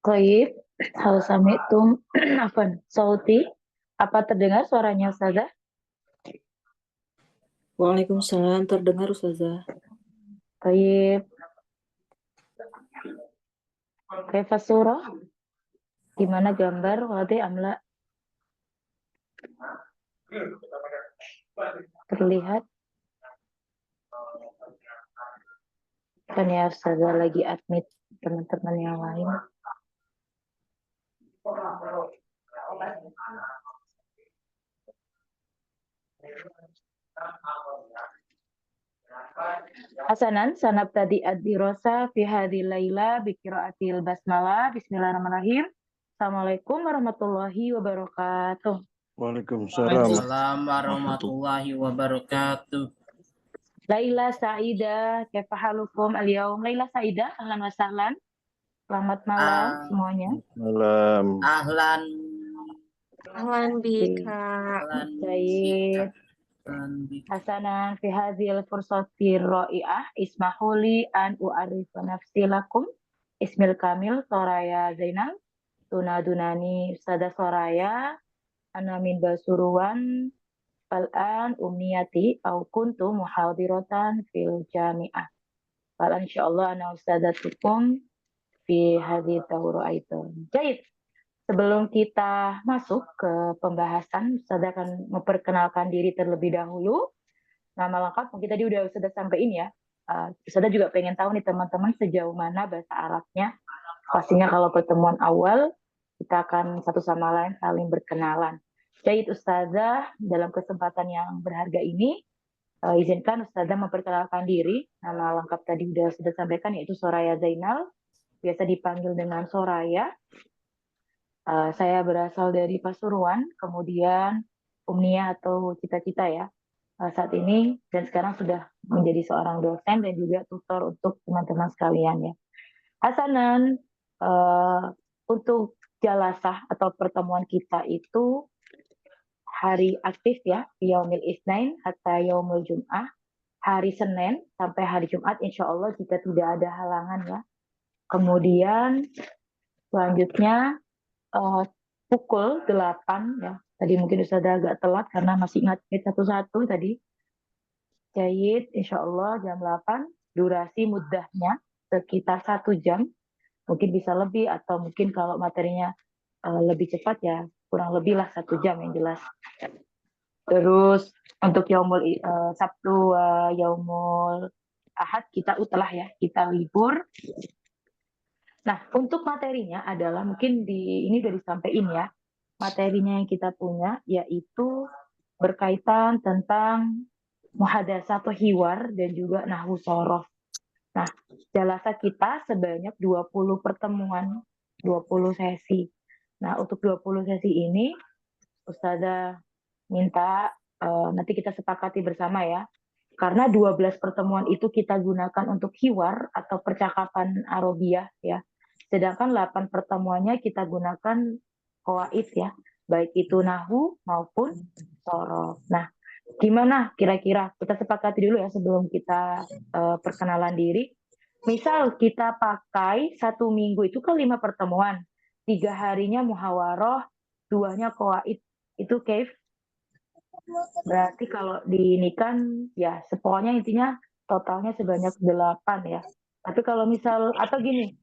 Toib, hal sami'tum, afan, sauti, apa terdengar suaranya Ustazah? Waalaikumsalam, terdengar Ustazah. Toib, kaifa surah? Gimana gambar? Wadi amla? Terlihat? Kan ya Ustazah lagi admit teman-teman yang lain. Hasanan, sanab tadi ad-dirasa fi hadhil laila bi qiraatil basmalah. Bismillahirrahmanirrahim. Assalamualaikum warahmatullahi wabarakatuh. Waalaikumsalam. Waalaikumsalam warahmatullahi wabarakatuh. Laila Saida, kaifa halukum al-yaum? Laila Saida, ahlan wa sahlan. Selamat malam semuanya. Malam. Ahlan. Ahlan bika. Ahlan Baik. Hasanan fi hadhil fursati ra'iah ismahuli an u'arifu nafsi lakum. Ismil kamil Soraya Zainal. Tunadunani Ustazah Soraya. Ana min Basuruan. Fal'an umniyati au kuntu muhadiratan fil jami'ah. Fal'an insyaallah ana ustadzatukum fi hadhi tawru aitum. Baik, sebelum kita masuk ke pembahasan, Ustazah akan memperkenalkan diri terlebih dahulu. Nama lengkap mungkin tadi udah Ustazah sampaikan ya. Ustazah juga pengen tahu nih teman-teman sejauh mana bahasa Arabnya. Pastinya kalau pertemuan awal, kita akan satu sama lain saling berkenalan. Baik Ustazah, dalam kesempatan yang berharga ini, izinkan Ustazah memperkenalkan diri. Nama lengkap tadi sudah sampaikan yaitu Soraya Zainal, biasa dipanggil dengan Soraya. Saya berasal dari Pasuruan, kemudian Umnia atau cita-cita ya saat ini, dan sekarang sudah menjadi seorang dosen dan juga tutor untuk teman-teman sekalian ya. Hasanan, untuk jalasah atau pertemuan kita itu hari aktif ya, yaumil isnain hatta yaumul jum'ah, hari Senin sampai hari Jumat insya Allah jika tidak ada halangan ya. Kemudian selanjutnya pukul 8 ya. Tadi mungkin Ustazah agak telat karena masih ingat satu-satu tadi. Jahit insya Allah jam 8, durasi mudahnya sekitar 1 jam. Mungkin bisa lebih atau mungkin kalau materinya lebih cepat ya kurang lebih lah 1 jam yang jelas. Terus untuk yaumul Sabtu, yaumul Ahad kita utlah ya, kita libur. Nah, untuk materinya adalah mungkin ini udah disampaikan ya. Materinya yang kita punya yaitu berkaitan tentang muhadasah atau hiwar dan juga nahwu shoroh. Nah, jalasa kita sebanyak 20 pertemuan, 20 sesi. Nah, untuk 20 sesi ini Ustazah minta nanti kita sepakati bersama ya. Karena 12 pertemuan itu kita gunakan untuk hiwar atau percakapan Arabiah ya. Sedangkan 8 pertemuannya kita gunakan qawaid ya. Baik itu nahwu maupun shoroh. Nah, gimana kira-kira? Kita sepakati dulu ya sebelum kita perkenalan diri. Misal kita pakai 1 minggu itu kan 5 pertemuan. 3 harinya muhawaroh, 2-nya qawaid. Itu Keif. Berarti kalau di ini kan ya pokoknya intinya totalnya sebanyak 8 ya. Tapi kalau misal atau gini,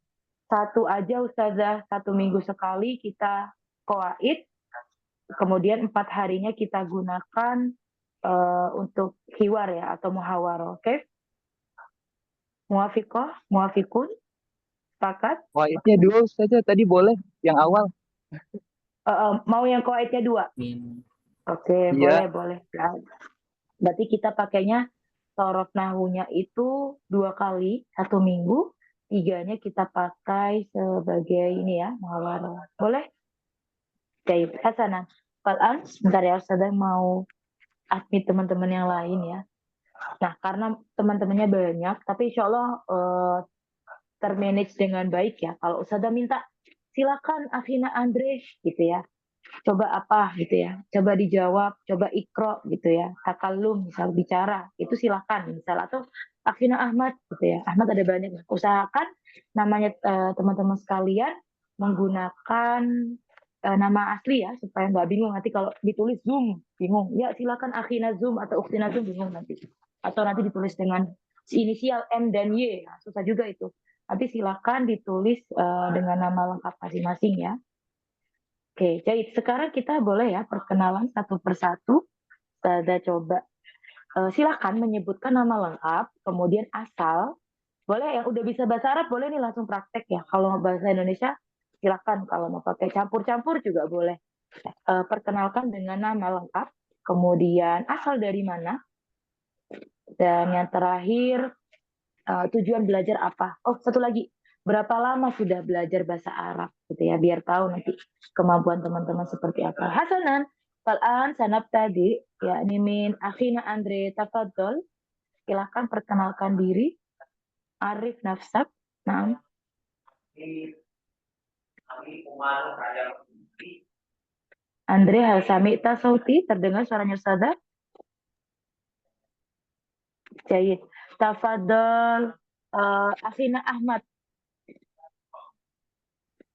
satu aja Ustazah 1 minggu sekali kita qawaid, kemudian 4 harinya kita gunakan untuk hiwar ya atau muhawarah. Oke? Muafiqah, muafikun, sepakat? Qawaidnya dua saja tadi boleh yang awal. Mau yang qawaidnya 2? Oke, Iya. boleh. Berarti kita pakainya sorof nahunya itu 2 kali 1 minggu, 3-nya kita pakai sebagai ini ya, muhawarah. Boleh? Baik, Hasanah. Fal'an, sebentar ya, Ustazah mau admit teman-teman yang lain ya. Nah, karena teman-temannya banyak, tapi insya Allah termanage dengan baik ya. Kalau Ustazah minta, silakan Afina Andres gitu ya. coba apa gitu ya, coba dijawab, coba ikro gitu ya, takallum misal bicara, itu silakan misal, atau Akhina Ahmad gitu ya, Ahmad ada banyak, usahakan namanya teman-teman sekalian menggunakan nama asli ya, supaya nggak bingung nanti kalau ditulis Zoom, bingung, ya silakan Akhina Zoom atau Ukhtina Zoom, bingung nanti, atau nanti ditulis dengan inisial M dan Y, nah, susah juga itu, nanti silakan ditulis dengan nama lengkap masing-masing ya. Oke, jadi sekarang kita boleh ya perkenalan satu persatu. Saya coba silakan menyebutkan nama lengkap, kemudian asal. Boleh yang udah bisa bahasa Arab boleh nih langsung praktek ya. Kalau bahasa Indonesia silakan. Kalau mau pakai campur-campur juga boleh. Perkenalkan dengan nama lengkap, kemudian asal dari mana, dan yang terakhir tujuan belajar apa. Oh, satu lagi. Berapa lama sudah belajar bahasa Arab gitu ya, biar tahu nanti kemampuan teman-teman seperti apa. Hasanan, fal'an sanab tadi ya min akhina Andre tafadhol. Silakan perkenalkan diri. Arif nafsak. Nah, Andre hal sami'ta sauti, terdengar suaranya Ustazah? Jayid. Tafadhol Akhina Ahmad.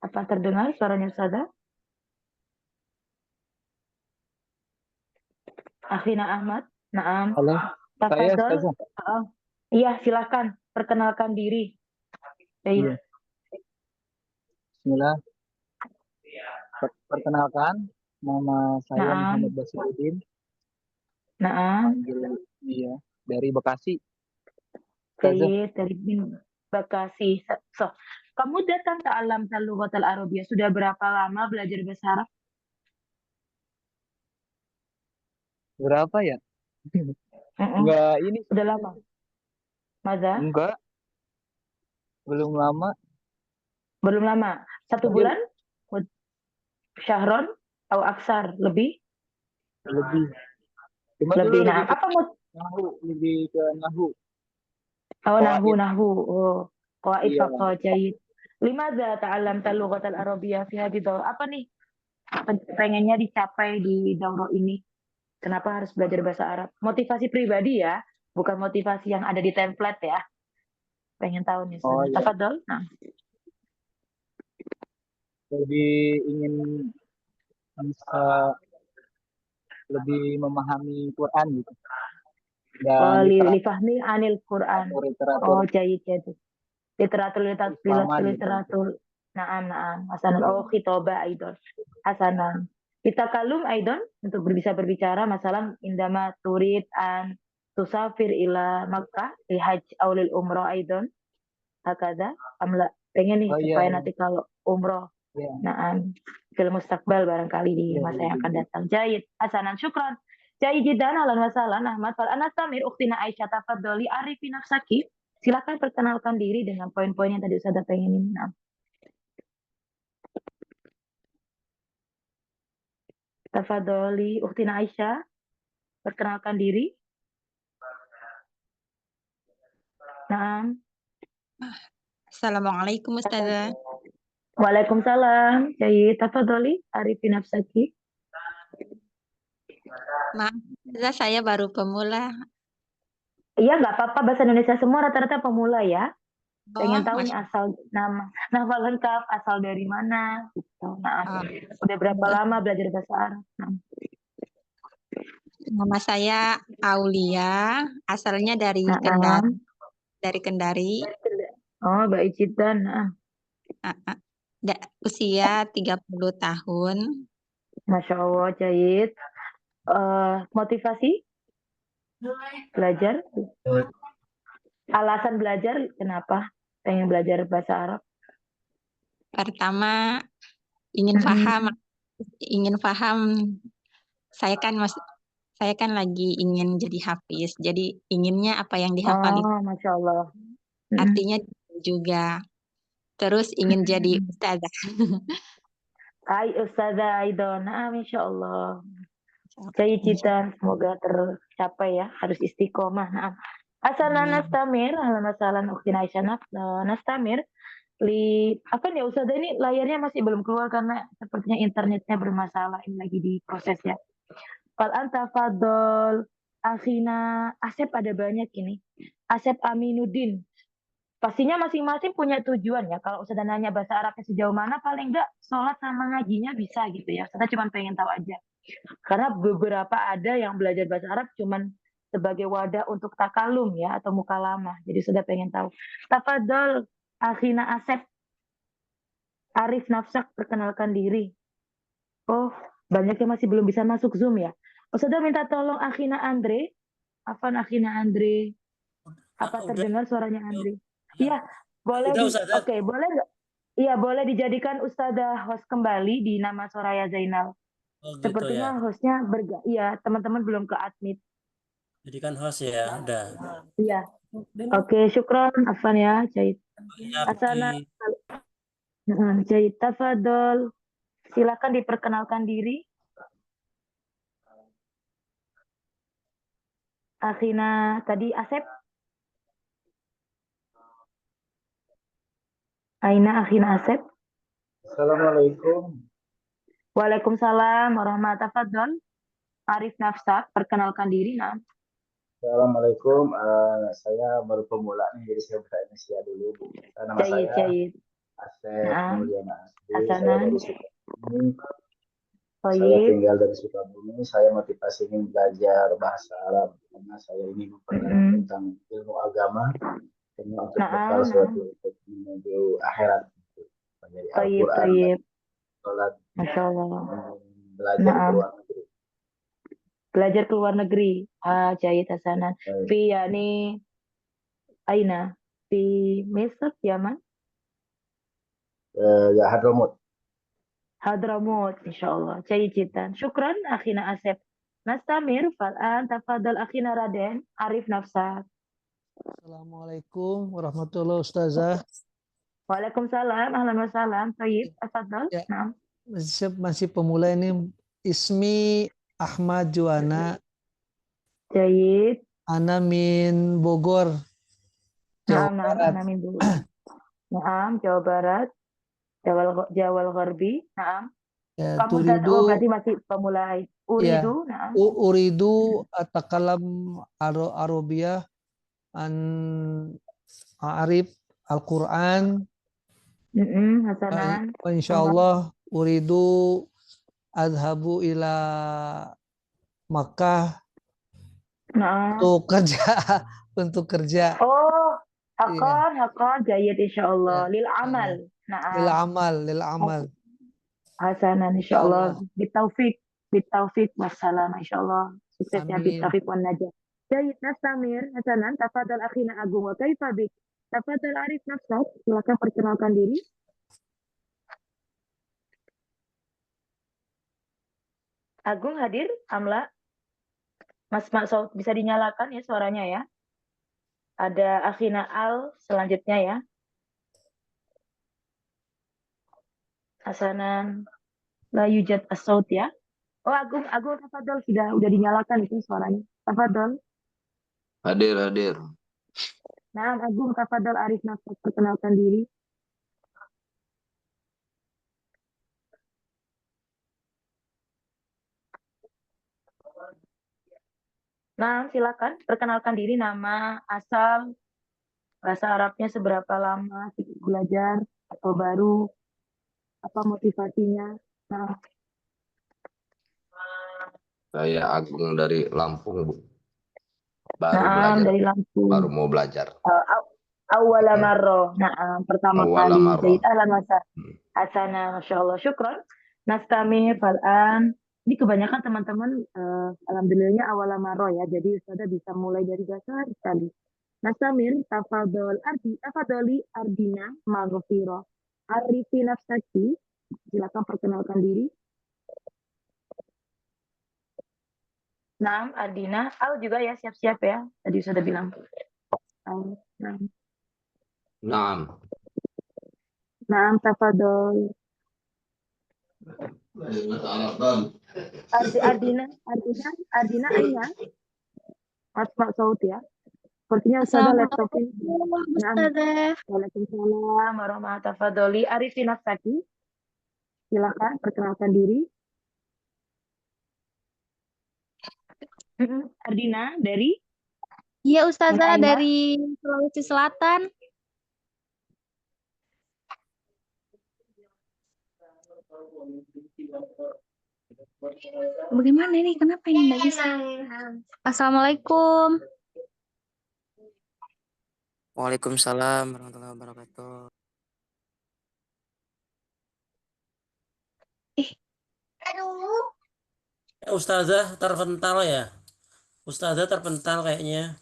Apa terdengar suaranya Ustazah? Akhina Ahmad. Naam. Halo, saya Tafadhol. Ustazah. Iya, silakan perkenalkan diri. Baik. Iya. Bismillah. Perkenalkan, nama saya Naam. Muhammad Basiruddin. Naam. Iya, dari Bekasi. Baik, dari Bekasi. So, kamu datang ke Alam Lughatul Arabiyah sudah berapa lama belajar bahasa Arab? Berapa ya? Mm-mm. Enggak ini, Sudah lama. Maza? enggak, belum lama. Belum lama. Satu Tapi bulan? Syahron? Atau aksar? Lebih? lebih. Cuma dulu Lebih. lebih Nah, ke apa mau? lebih ke nahu. Oh, Qawaid. nahwu. Oh, qawaid Iya. faqah jayid. Limadza ta'allamta lughatal Arabiyyah fi hadhihi daurah? Apa nih pengennya dicapai di daurah ini? Kenapa harus belajar bahasa Arab? Motivasi pribadi ya, bukan motivasi yang ada di template ya. Pengen tahu nih, Oh Ustazah. iya. Tafadhol. Nah, Jadi ingin bisa lebih memahami Quran gitu. Dan lifahmi anil Quran. literatur Oh, jayid jayid. Literatur Islaman gitu. literatur. Naam. Hasanan. Oh, khitoba aidon. Hasanan. Kita kalum aidon untuk bisa berbicara masalah indama turid an tusafir ila Makkah di haji aulil umroh aidon. Hakada amla. Pengen nih Oh iya, supaya iya. nanti kalau umroh Iya. naam fil mustakbal barangkali di Iya, masa iya, yang akan iya. datang. Jayid. Hasanan. Syukran. Jayid jidan ahlan wa sahlan Ahmad fal anastamir ukhtina Aisyah tafadholi arifi nafsaki. Silakan perkenalkan diri dengan poin-poin yang tadi Ustazah pengenin. Nah, tafadholi ukhtina Aisyah, perkenalkan diri. Nah, Assalamualaikum Ustazah. Waalaikumsalam. Jayid, tafadholi arifi nafsaki. Maaf, Ustazah, saya baru pemula. Iya, nggak apa-apa, bahasa Indonesia semua rata-rata pemula ya. Pengen Oh, tahu nih asal nama lengkap, asal dari mana gitu. Nah, udah berapa lama belajar bahasa Arab? Nah, nama saya Aulia, asalnya dari nah, Kendari. Dari Kendari. oh, baik jidan. Nah, Usia 30 tahun. Masya Allah, Jayid. Motivasi belajar? Alasan belajar kenapa pengen belajar bahasa Arab? Pertama ingin paham. Saya kan lagi ingin jadi hafiz. Jadi inginnya apa yang dihafal itu Oh, Masya Allah. artinya juga. Terus ingin jadi ustazah. Hai Ustazah Aidona, Masya Allah. Jayid jidan, semoga tercapai ya, harus istiqomah. Nah, Asana nastamir, ahlan wa sahlan ukhtina Aisyah nastamir. Apa nih Ustazah, ini layarnya masih belum keluar karena sepertinya internetnya bermasalah, ini lagi diproses ya. Fal anta fadol akhina Asep, ada banyak ini. Asep Aminuddin. Pastinya masing-masing punya tujuan ya. Kalau Ustazah nanya bahasa Arabnya sejauh mana, paling enggak sholat sama ngajinya bisa gitu ya. Ustazah cuma pengen tahu aja. Karena beberapa ada yang belajar bahasa Arab cuman sebagai wadah untuk takalum ya atau mukalamah. Jadi sudah pengen tahu. Tafadol akhina Asep, Arif nafsak, perkenalkan diri. Oh, banyak yang masih belum bisa masuk Zoom ya. Ustazah minta tolong akhina Andre. Afan akhina Andre. Apa Udah, terdengar suaranya Andre? Iya, boleh udah Ustazah. Oke, boleh nggak? Iya, boleh dijadikan Ustazah host kembali di nama Soraya Zainal. Oh gitu Sepertinya ya. hostnya iya, teman-teman belum ke admit. Jadikan host ya, udah. Iya. Oke, syukron Afan ya, Jahit. Ya, Asana, Ki. Jahit, tafadol. Silakan diperkenalkan diri. Akhina tadi Asep. Aina akhina Asep. Assalamualaikum. Waalaikumsalam warahmatullahi wabarakatuh. Arif Nafsak, perkenalkan diri. Nah. Assalamualaikum. Saya baru pemula nih, jadi saya buka Indonesia dulu, Bu. Nama Jahit, saya Jahit. Asep Nah, Mulyana Asri. Saya Asana. dari Sukabumi. Saya Toyib. tinggal dari Sukabumi. Saya motivasi ingin belajar bahasa Arab karena saya ingin mempelajari tentang ilmu agama karena untuk bekal suatu untuk menuju akhirat. Menjadi Toyib, Al-Quran, Toyib. sholat, Masya Allah. belajar ke luar negeri. Belajar ke luar negeri. Jahit Hasanan. Fi yani Aina. Fi Mesir, Yaman. Ya Hadramut. Hadramut, insyaallah. Jahit jitan. Syukran akhina Asep. Nastamir fal'an tafadhal akhina Raden Arif Nafsak. Assalamualaikum warahmatullahi Ustazah. Waalaikumsalam, ahlan wa salam. Tayyib, tafadhal. Ya. Naam. Masih pemula ini. Ismi Ahmad Juwana. Jahit. Ana min Bogor, Jawa Naam, Barat. ana min dulu. Naam, Jawa Barat. Jawal Gharbi. Naam. Ya, Kamu oh, turidu berarti masih pemula. Uridu, naam. uridu atakalam Arabiyah an Arif Al-Quran. Hasanan. Insyaallah uridu adhabu ila Makkah Naam. untuk kerja. Oh, Iya. hakon, jayid insyaallah. Lil amal. Naam. Lil amal. Hasanan insyaallah. Bitaufik wassalam insyaallah. Sukses ya, Amin. bitaufik wan najah. Jayid, Nastamir. Hasanan, tafadhal akhina Agung wa kaifa bik? Tafadhal Arif nafsak, silakan perkenalkan diri. Agung hadir, Amla. Mas Maksud bisa dinyalakan ya suaranya ya. Ada akhina Al selanjutnya ya. Hasanan, la yujad as-saut ya. Oh, Agung tafadhol, udah dinyalakan itu suaranya. Tafadhol. Hadir. Nah, Agung tafadhol Arif nafsak, perkenalkan diri. Nah, silakan perkenalkan diri, nama, asal, bahasa Arabnya seberapa lama belajar atau baru, apa motivasinya. Nah, Saya Agung dari Lampung, Bu. Baru dari Lampung. baru mau belajar. Awwala marro. Nah, pertama Awwala kali. marro. Jadi ahlan wa sahlan. Hasana, masyaallah. Syukron. Nastami fal'an. Ini kebanyakan teman-teman alhamdulillahnya awwala marro ya. Jadi Ustazah bisa mulai dari dasar sekali. Nastamir tafadholi Ardina Maghfirah. Arifi nafsaki. Silakan perkenalkan diri. Naam, Ardina. Al juga ya, siap-siap ya. Tadi sudah bilang. Naam. Naam, tafadhol. Ardina Aina. Asma Saud ya. Sepertinya Ustazah laptopnya. Assalamualaikum Nah, Ustazah. Waalaikumsalam warahmatullahi wabarakatuh. Arifin Nafsaki, silakan perkenalkan diri. Ardina dari Iya Ustazah Munaima. dari Sulawesi Selatan. Bagaimana ini? Kenapa ini nggak bisa? Assalamualaikum. Waalaikumsalam warahmatullahi wabarakatuh. Ustazah terpental ya. Ustazah terpental kayaknya.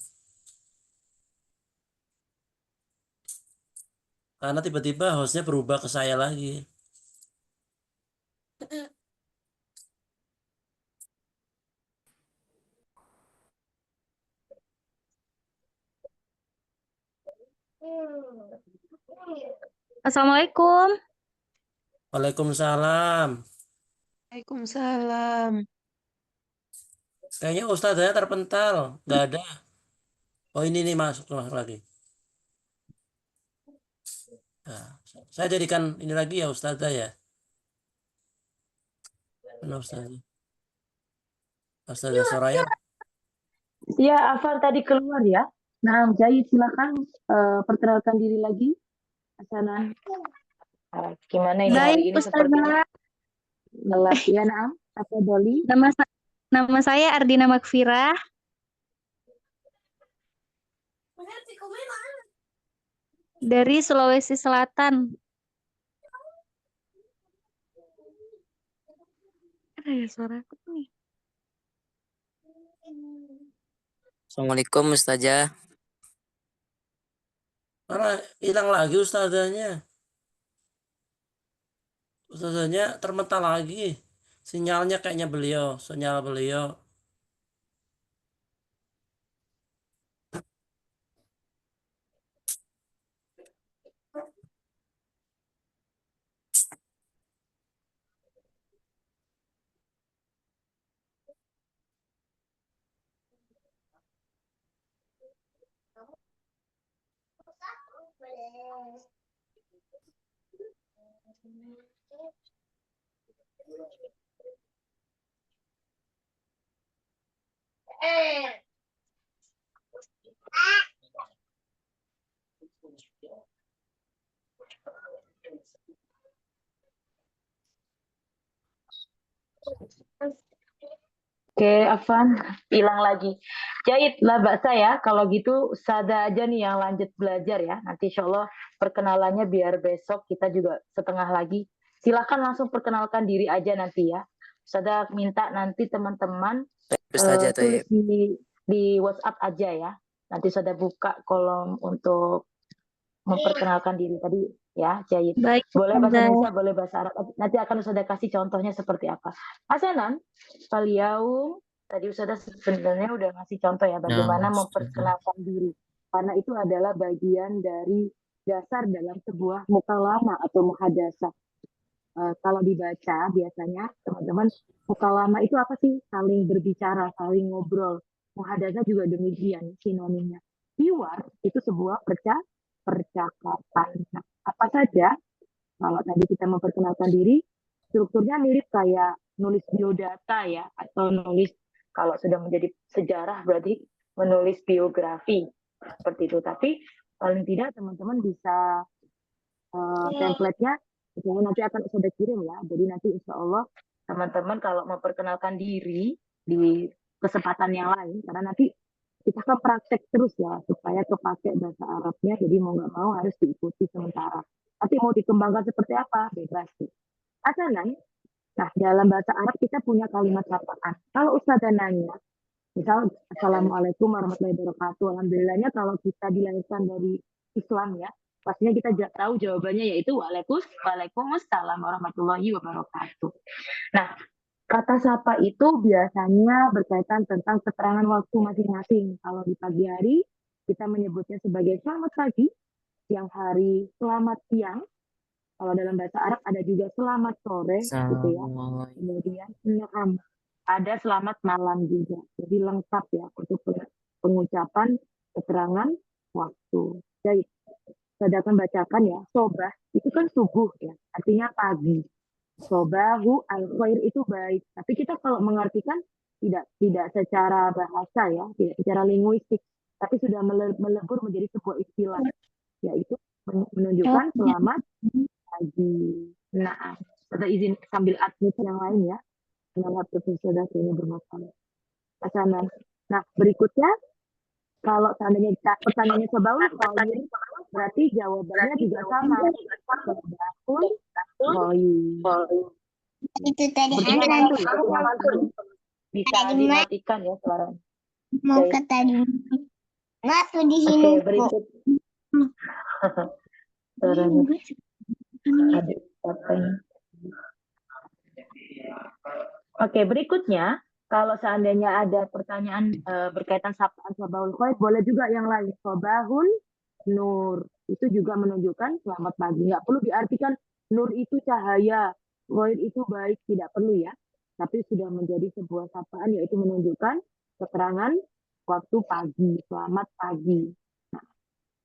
Karena tiba-tiba hostnya berubah ke saya lagi. Assalamualaikum. Waalaikumsalam. Waalaikumsalam. Kayaknya ustazahnya terpental. Nggak ada. Oh ini nih masuk lagi. Nah, saya jadikan ini lagi ya ustazah ya. Mana ustazah? Ustazah Soraya. Ya, Afan tadi keluar ya. Nah, Jahit silakan perkenalkan diri lagi. Hasanah. Gimana ini hari Baik ini sepertinya Ustazah. gelap ya, Naam. Apa Doli? Nama saya Ardina Makfirah. Dari Sulawesi Selatan. Ada ya suara aku nih. Assalamualaikum Ustazah. Mana hilang lagi ustazahnya. Ustazahnya termental lagi. Sinyalnya kayaknya sinyal beliau. Oke, Afan, hilang lagi. Jahit lah Mbak saya, kalau gitu Ustazah aja nih yang lanjut belajar ya. Nanti insya Allah perkenalannya biar besok kita juga setengah lagi. Silahkan langsung perkenalkan diri aja nanti ya. Ustazah minta nanti teman-teman Ustazah tulis di WhatsApp aja ya. Nanti sudah buka kolom untuk memperkenalkan diri tadi ya, Jahit. Baik Boleh bahasa Ustazah. Indonesia, boleh bahasa Arab. Nanti akan Ustazah kasih contohnya seperti apa. Hasanan, Faliyaum, tadi Ustazah sebenarnya udah ngasih contoh ya bagaimana memperkenalkan diri. Karena itu adalah bagian dari dasar dalam sebuah mukalama atau muhadasah. Kalau dibaca biasanya teman-teman, mukalama itu apa sih? Saling berbicara, saling ngobrol. Muhadasah juga demikian sinonimnya. Hiwar itu sebuah percakapan. Nah, apa saja kalau tadi kita memperkenalkan diri, strukturnya mirip kayak nulis biodata ya, atau nulis kalau sudah menjadi sejarah berarti menulis biografi seperti itu. Tapi paling tidak teman-teman bisa template-nya, misalnya nanti akan sudah kirim ya. Jadi nanti insya Allah teman-teman kalau memperkenalkan diri di kesempatan yang lain, karena nanti kita kan praktek terus ya supaya kepake bahasa Arabnya, jadi mau nggak mau harus diikuti sementara. Tapi mau dikembangkan seperti apa bebas sih. Asanan, nah dalam bahasa Arab kita punya kalimat sapaan. Kalau Ustazah nanya, misal Assalamualaikum warahmatullahi wabarakatuh, alhamdulillahnya kalau kita dilahirkan dari Islam ya, pastinya kita tahu jawabannya yaitu Waalaikumsalam warahmatullahi wabarakatuh. Nah, kata sapa itu biasanya berkaitan tentang keterangan waktu masing-masing. Kalau di pagi hari, kita menyebutnya sebagai selamat pagi, siang hari selamat siang. Kalau dalam bahasa Arab ada juga selamat sore, gitu ya. Kemudian ada selamat malam juga. Jadi lengkap ya untuk pengucapan keterangan waktu. Jadi, saya akan bacakan ya. Sobah itu kan subuh ya, artinya pagi. Sobahu al-khair itu baik. Tapi kita kalau mengartikan tidak secara bahasa ya, tidak secara linguistik, tapi sudah melebur menjadi sebuah istilah, yaitu menunjukkan selamat pagi. Nah, ada izin sambil admit yang lain ya. Kenapa Profesor ini bermasalah. Pasangan. Nah, berikutnya kalau seandainya pertanyaannya Sobaul khair, berarti jawabannya juga sama. Sobaul khair. Itu tadi Sepertinya anak mantul ya. Bisa dimatikan ya suaranya. mau Oke. ke tadi. Nggak tuh di sini. Oke, berikut. Suaranya. Aduh, apa ini? Oke, berikutnya kalau seandainya ada pertanyaan berkaitan sapaan Sobaul khair, boleh juga yang lain. Sobahul nur. Itu juga menunjukkan selamat pagi. Nggak perlu diartikan nur itu cahaya, khair itu baik, tidak perlu ya. Tapi sudah menjadi sebuah sapaan, yaitu menunjukkan keterangan waktu pagi, selamat pagi.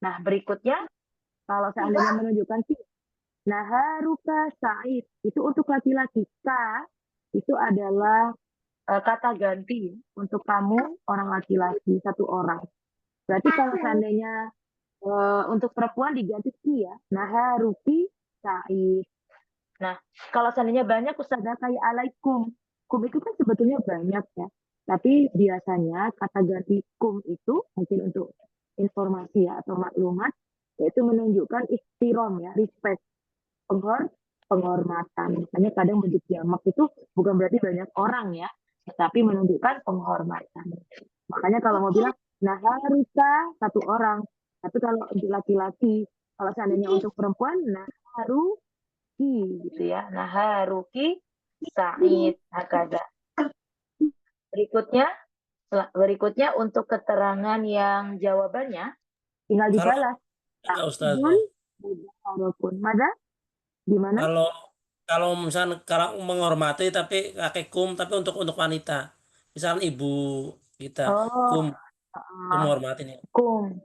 Nah, berikutnya kalau seandainya menunjukkan sih, naharuka sa'id, itu untuk laki-laki. Ka itu adalah kata ganti untuk kamu orang laki-laki, satu orang. Berarti kalau seandainya untuk perempuan diganti ki ya, naharuki sa'id. Nah, kalau seandainya banyak Ustazah kayak alaikum. Kum itu kan sebetulnya banyak ya. Tapi biasanya kata ganti kum itu mungkin untuk informasi ya atau maklumat, yaitu menunjukkan ihtiram ya, respect, penghormatan. Makanya kadang bentuk jamak itu bukan berarti banyak orang ya, tetapi menunjukkan penghormatan. Makanya kalau mau bilang naharuka satu orang, tapi kalau untuk laki-laki, kalau seandainya untuk perempuan naharuki gitu ya, naharuki sa'id hakada. Berikutnya untuk keterangan yang jawabannya tinggal dibalas. Enggak, Ustazah. Mada? Gimana? Kalau misalnya kalau menghormati tapi pakai kum tapi untuk wanita. Misalnya ibu kita kum menghormati nih. Kum.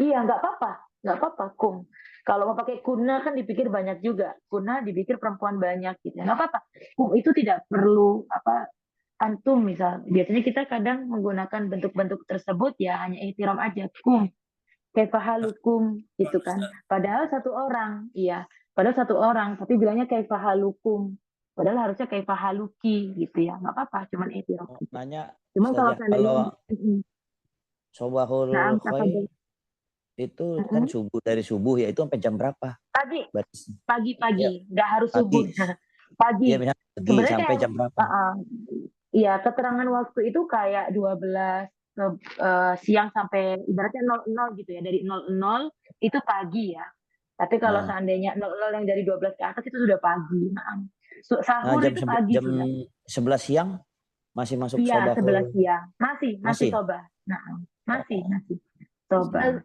Iya, nggak apa-apa kum. Kalau mau pakai kuna kan dipikir banyak juga. Kuna dipikir perempuan banyak gitu. Nggak apa-apa. Kum itu tidak perlu antum misal. Biasanya kita kadang menggunakan bentuk-bentuk tersebut ya hanya ihtiram aja. Kum. Kaifahalukum gitu kan. Padahal satu orang, iya. Padahal satu orang, tapi bilangnya kaifahalukum. Padahal harusnya kaifahaluki gitu ya. Nggak apa-apa, cuman ihtiram. Nanya, Cuman kalau kalau Sobahul khair itu kan dari subuh ya, itu sampai jam berapa? Pagi, nggak harus subuh. Pagi. Iya, sebenarnya sampai jam berapa? Iya, keterangan waktu itu kayak 12 siang sampai ibaratnya 00 gitu ya, dari 00 itu pagi ya. Tapi kalau seandainya 00 yang dari 12 ke atas itu sudah pagi. Sahur itu pagi. Jam 11 siang masih masuk iya, Sobahul. 11 siang. Masih sobah. Masih. Sobah.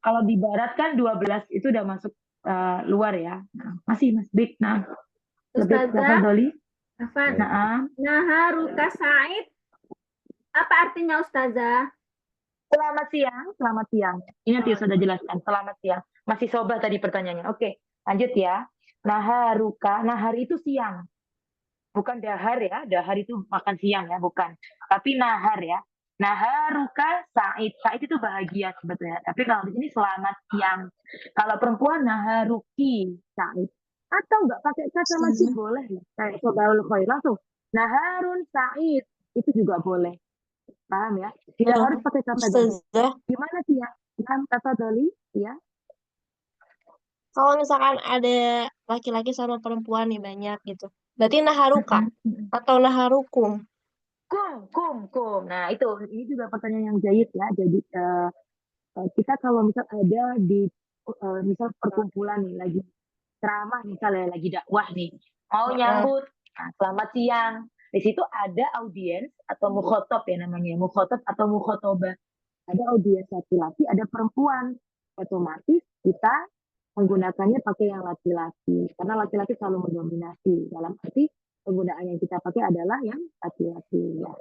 Kalau di barat kan 12 itu udah masuk luar ya. Masih big. Lebih Doli. Naharuka sa'id. Apa artinya Ustazah? Selamat siang. Ini nanti sudah jelaskan. Selamat siang. Masih sobah tadi pertanyaannya. Oke, lanjut ya. Naharuka, nahar itu siang. Bukan dahar ya. Dahar itu makan siang ya, bukan. Tapi nahar ya. Naharuka sa'id. Sa'id itu bahagia sebetulnya. Tapi kalau di sini selamat siang. Kalau perempuan naharuki sa'id. Atau enggak pakai kata masih boleh. Kayak Sobaul khair langsung. Naharun sa'id. Itu juga boleh. Paham ya? Tidak harus pakai kata Ustazah. Gimana sih ya? Kata Doli ya? Kalau misalkan ada laki-laki sama perempuan nih banyak gitu. Berarti naharuka atau naharukum? Kum. Nah, ini juga pertanyaan yang jayid ya. Jadi kita kalau misal ada di misal perkumpulan nih lagi ceramah misalnya lagi dakwah nih, mau nyambut selamat siang. Di situ ada audiens atau mukhotob ya namanya, mukhotob atau mukhotobah. Ada audiens laki-laki, ada perempuan. Otomatis kita menggunakannya pakai yang laki-laki karena laki-laki selalu mendominasi. Dalam arti penggunaan yang kita pakai adalah yang laki-laki ya.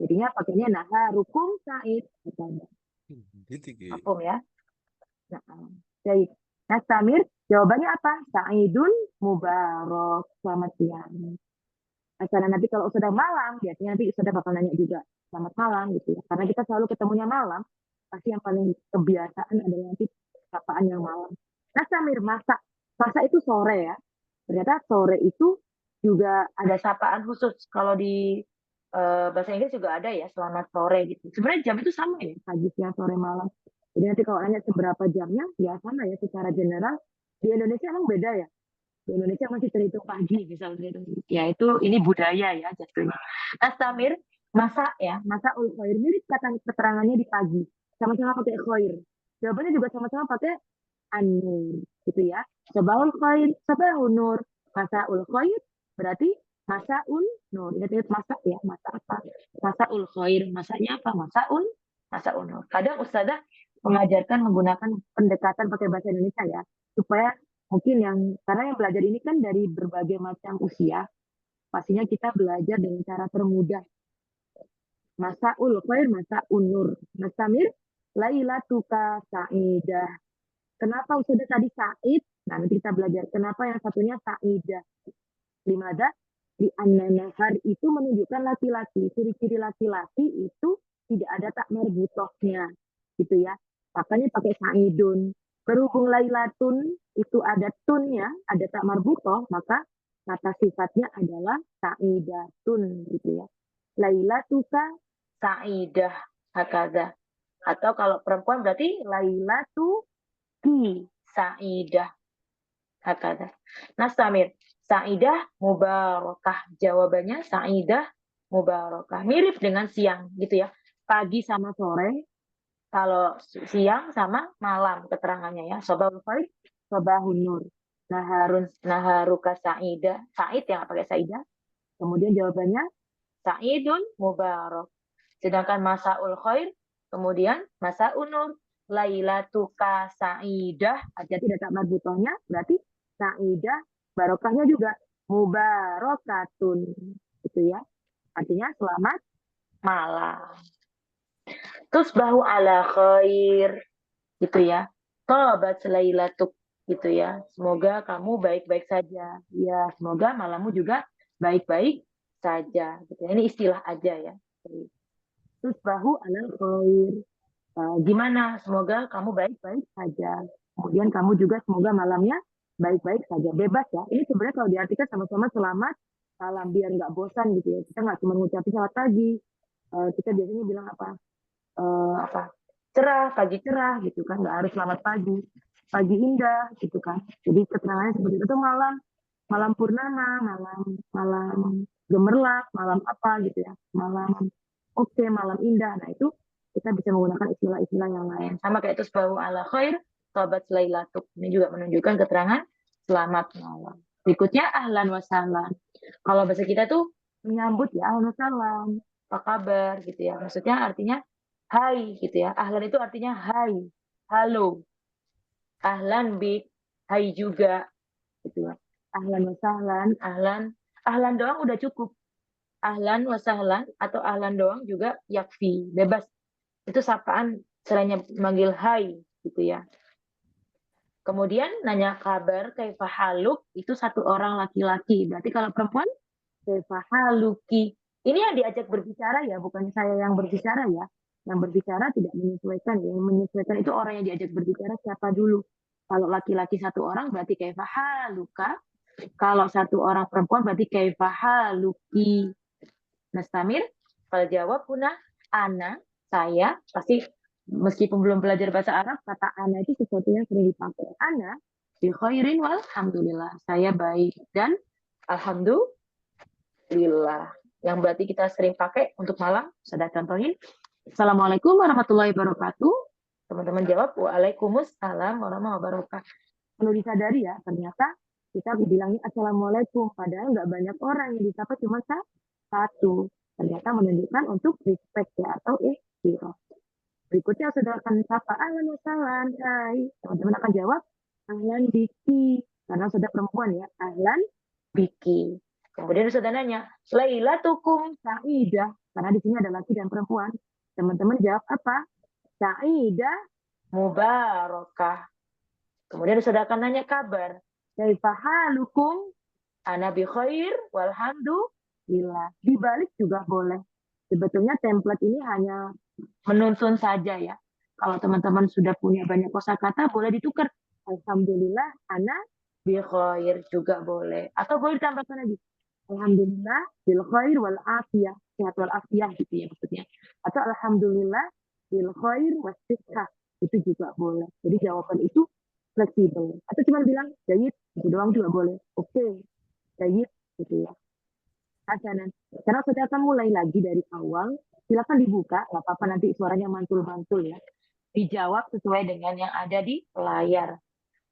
Jadinya pakainya naharukum sa'id katanya. Mafhum ya? Nah, baik. Nastamir, jawabannya apa? Sa'idun mubarak. Selamat siang. Karena nanti kalau sudah malam, biasanya nanti sudah bakal nanya juga. Selamat malam gitu ya. Karena kita selalu ketemunya malam, pasti yang paling kebiasaan adalah nanti sapaan yang malam. Nastamir, masak. Masak itu sore ya. Ternyata sore itu juga ada sapaan khusus. Kalau di bahasa Inggris juga ada ya, selamat sore gitu. Sebenarnya jam itu sama ya, pagi, siang, sore, malam. Jadi nanti kalau nanya seberapa jamnya, ya sama ya secara general. Di Indonesia emang beda ya. Di Indonesia masih terhitung pagi misalnya. Ya itu ini budaya ya jatuhnya. Nastamir, masak ya, masak ul khair. Mirip kata keterangannya di pagi. Sama-sama pakai khair. Jawabannya juga sama-sama pakai an-nur gitu ya. Sabahul khair, sabahun nur. Masaul khair berarti masaun nur. Ingat-ingat masak ya, masak apa? Masaul khair, masaknya apa? Masaun nur. Kadang ustazah mengajarkan menggunakan pendekatan pakai bahasa Indonesia ya, supaya mungkin karena yang belajar ini kan dari berbagai macam usia, pastinya kita belajar dengan cara termudah. Masaul khair, masaun nur. Nastamir, lailatuka sa'idah. Kenapa ustazah tadi Said? Nah, nanti kita belajar kenapa yang satunya Sa'idah. Limada? Di an-nahar itu menunjukkan laki-laki. Ciri-ciri laki-laki itu tidak ada tak marbutohnya. Gitu ya. Makanya pakai Sa'idun. Berhubung lailatun itu ada tunnya, ada tak marbutoh, maka kata sifatnya adalah Sa'idatun. Gitu ya. Lailatuka Sa'idah. Hakada. Atau kalau perempuan berarti lailatu ki Sa'idah. Hakada. Nastamir. Sa'idah mubarakah. Jawabannya Sa'idah mubarakah. Mirip dengan siang gitu ya. Pagi sama sore. Kalau siang sama malam keterangannya ya. Sabahul khair, sabahun nur. Naharuka Sa'idah. Sa'id yang pakai Sa'idah. Kemudian jawabannya Sa'idun mubarak. Sedangkan masaul khair, kemudian masaun nur. Lailatuka Sa'idah. Jadi ada tak marbutohnya, berarti Sa'idah, barokahnya juga mubarakatun. Gitu ya. Artinya selamat malam. Terus bahu ala khair. Gitu ya. Tobat lailatuk. Gitu ya. Semoga kamu baik-baik saja. Ya, semoga malammu juga baik-baik saja. Gitu ya. Ini istilah aja ya. Terus bahu ala khair. Gimana? Semoga kamu baik-baik saja. Kemudian kamu juga semoga malamnya baik-baik saja. Bebas ya. Ini sebenarnya kalau diartikan sama-sama selamat malam biar nggak bosan gitu ya. Kita nggak cuma ngucapin selamat pagi. Kita biasanya bilang apa? Cerah, pagi cerah gitu kan. Nggak harus selamat pagi. Pagi indah gitu kan. Jadi keterangannya seperti itu malam purnama, malam gemerlap, malam apa gitu ya. Malam malam indah. Nah itu kita bisa menggunakan istilah-istilah yang lain. Sama kayak itu sebau ala khair, sobat lailatuk. Ini juga menunjukkan keterangan selamat malam. Berikutnya ahlan wa sahlan. Kalau bahasa kita tuh menyambut ya, ahlan wa sahlan, apa kabar gitu ya. Maksudnya artinya hai gitu ya. Ahlan itu artinya hai, halo. Ahlan bik, hai juga gitu ya. Ahlan wa sahlan, ahlan doang udah cukup. Ahlan wa sahlan atau ahlan doang juga yakfi, bebas. Itu sapaan selainnya manggil hai gitu ya. Kemudian nanya kabar kaifahaluk itu satu orang laki-laki. Berarti kalau perempuan kaifahaluki. Ini yang diajak berbicara ya, bukan saya yang berbicara ya. Yang berbicara tidak menyesuaikan. Yang menyesuaikan itu orang yang diajak berbicara siapa dulu. Kalau laki-laki satu orang berarti kaifahaluka. Kalau satu orang perempuan berarti kaifahaluki. Nastamir, kalau jawab punah ana, saya pasti meskipun belum belajar bahasa Arab, kata ana itu sesuatu yang sering dipakai. Ana bi khairin walhamdulillah. Saya baik dan alhamdulillah. Yang berarti kita sering pakai untuk malam. Saya contohin. Assalamualaikum warahmatullahi wabarakatuh. Teman-teman jawab waalaikumsalam warahmatullahi wabarakatuh. Perlu disadari ya, ternyata kita bilangnya assalamualaikum. Padahal nggak banyak orang yang disapa cuma satu. Ternyata menunjukkan untuk respect ya atau ihtiram. Berikutnya sudah akan sapa ahlan wa sahlan. Hai. Teman-teman akan jawab ahlan biki karena sudah perempuan ya. Ahlan biki. Kemudian sudah nanya, lailatukum sa'idah karena di sini ada laki dan perempuan. Teman-teman jawab apa? sa'idah mubarakah. Kemudian saudara akan nanya kabar. Kaifa halukum? Ana bi khair walhamdulillah. Dibalik juga boleh. Sebetulnya template ini hanya menuntun saja ya. Kalau teman-teman sudah punya banyak kosakata boleh ditukar. Alhamdulillah ana bi khair juga boleh. Atau boleh ditambahkan lagi. Alhamdulillah bil khair wal afiyah. Sehat wal afiyah gitu ya maksudnya. Atau alhamdulillah bil khair was sihhah. Itu juga boleh. Jadi jawaban itu fleksibel. Atau cuma bilang jayid, itu doang juga boleh. Oke, jayid gitu ya. Hasanan. Karena kita akan mulai lagi dari awal. Silakan dibuka, nggak apa-apa nanti suaranya mantul-mantul ya. Dijawab sesuai dengan yang ada di layar.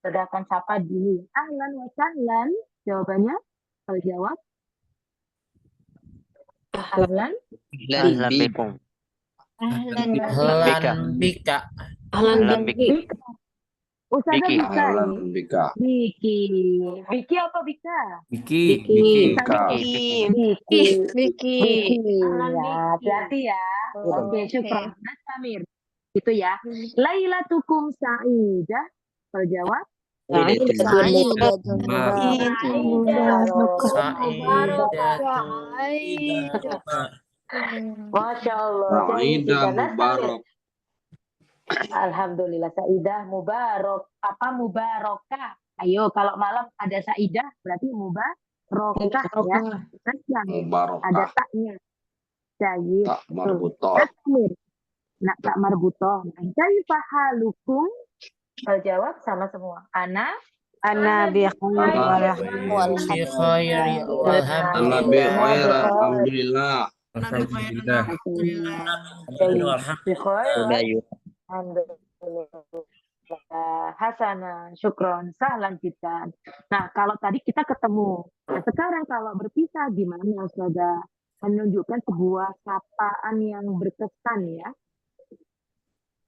Sudah akan sapa dulu. Ahlan wa sahlan. Jawabannya kalau jawab. Ahlan. Ahlan bikum. Ahlan Ahlan bika. Ahlan Biki. Ustazah Biki. Bika. Ahlan bika. Biki. Biki apa Bika? Biki. Bika. Biki. Vicky. Ya, hati-hati ya. Oke, syukran. Mas Samir. Itu ya. Lailatukum sa'idah. Kalau jawab. Masya Allah. Sa'idah mubarak. Alhamdulillah. Sa'idah mubarak. Apa mubarakah? Ayo, kalau malam ada sa'idah berarti mubarakah ya. Terus yang ada Mubarakah. taknya. Jayid. Tak marbutoh. Asmir. Nak tak marbutoh. Kaifa halukum? Kalau jawab sama semua. Ana Bi khair Ana bi khair. Alhamdulillah. Alhamdulillah. bi khair. Udah yuk. Alhamdulillah. Hasanah, syukron, sahlan kita. Nah, kalau tadi kita ketemu. Nah, sekarang kalau berpisah gimana, Ustazah? Menunjukkan sebuah sapaan yang berkesan ya.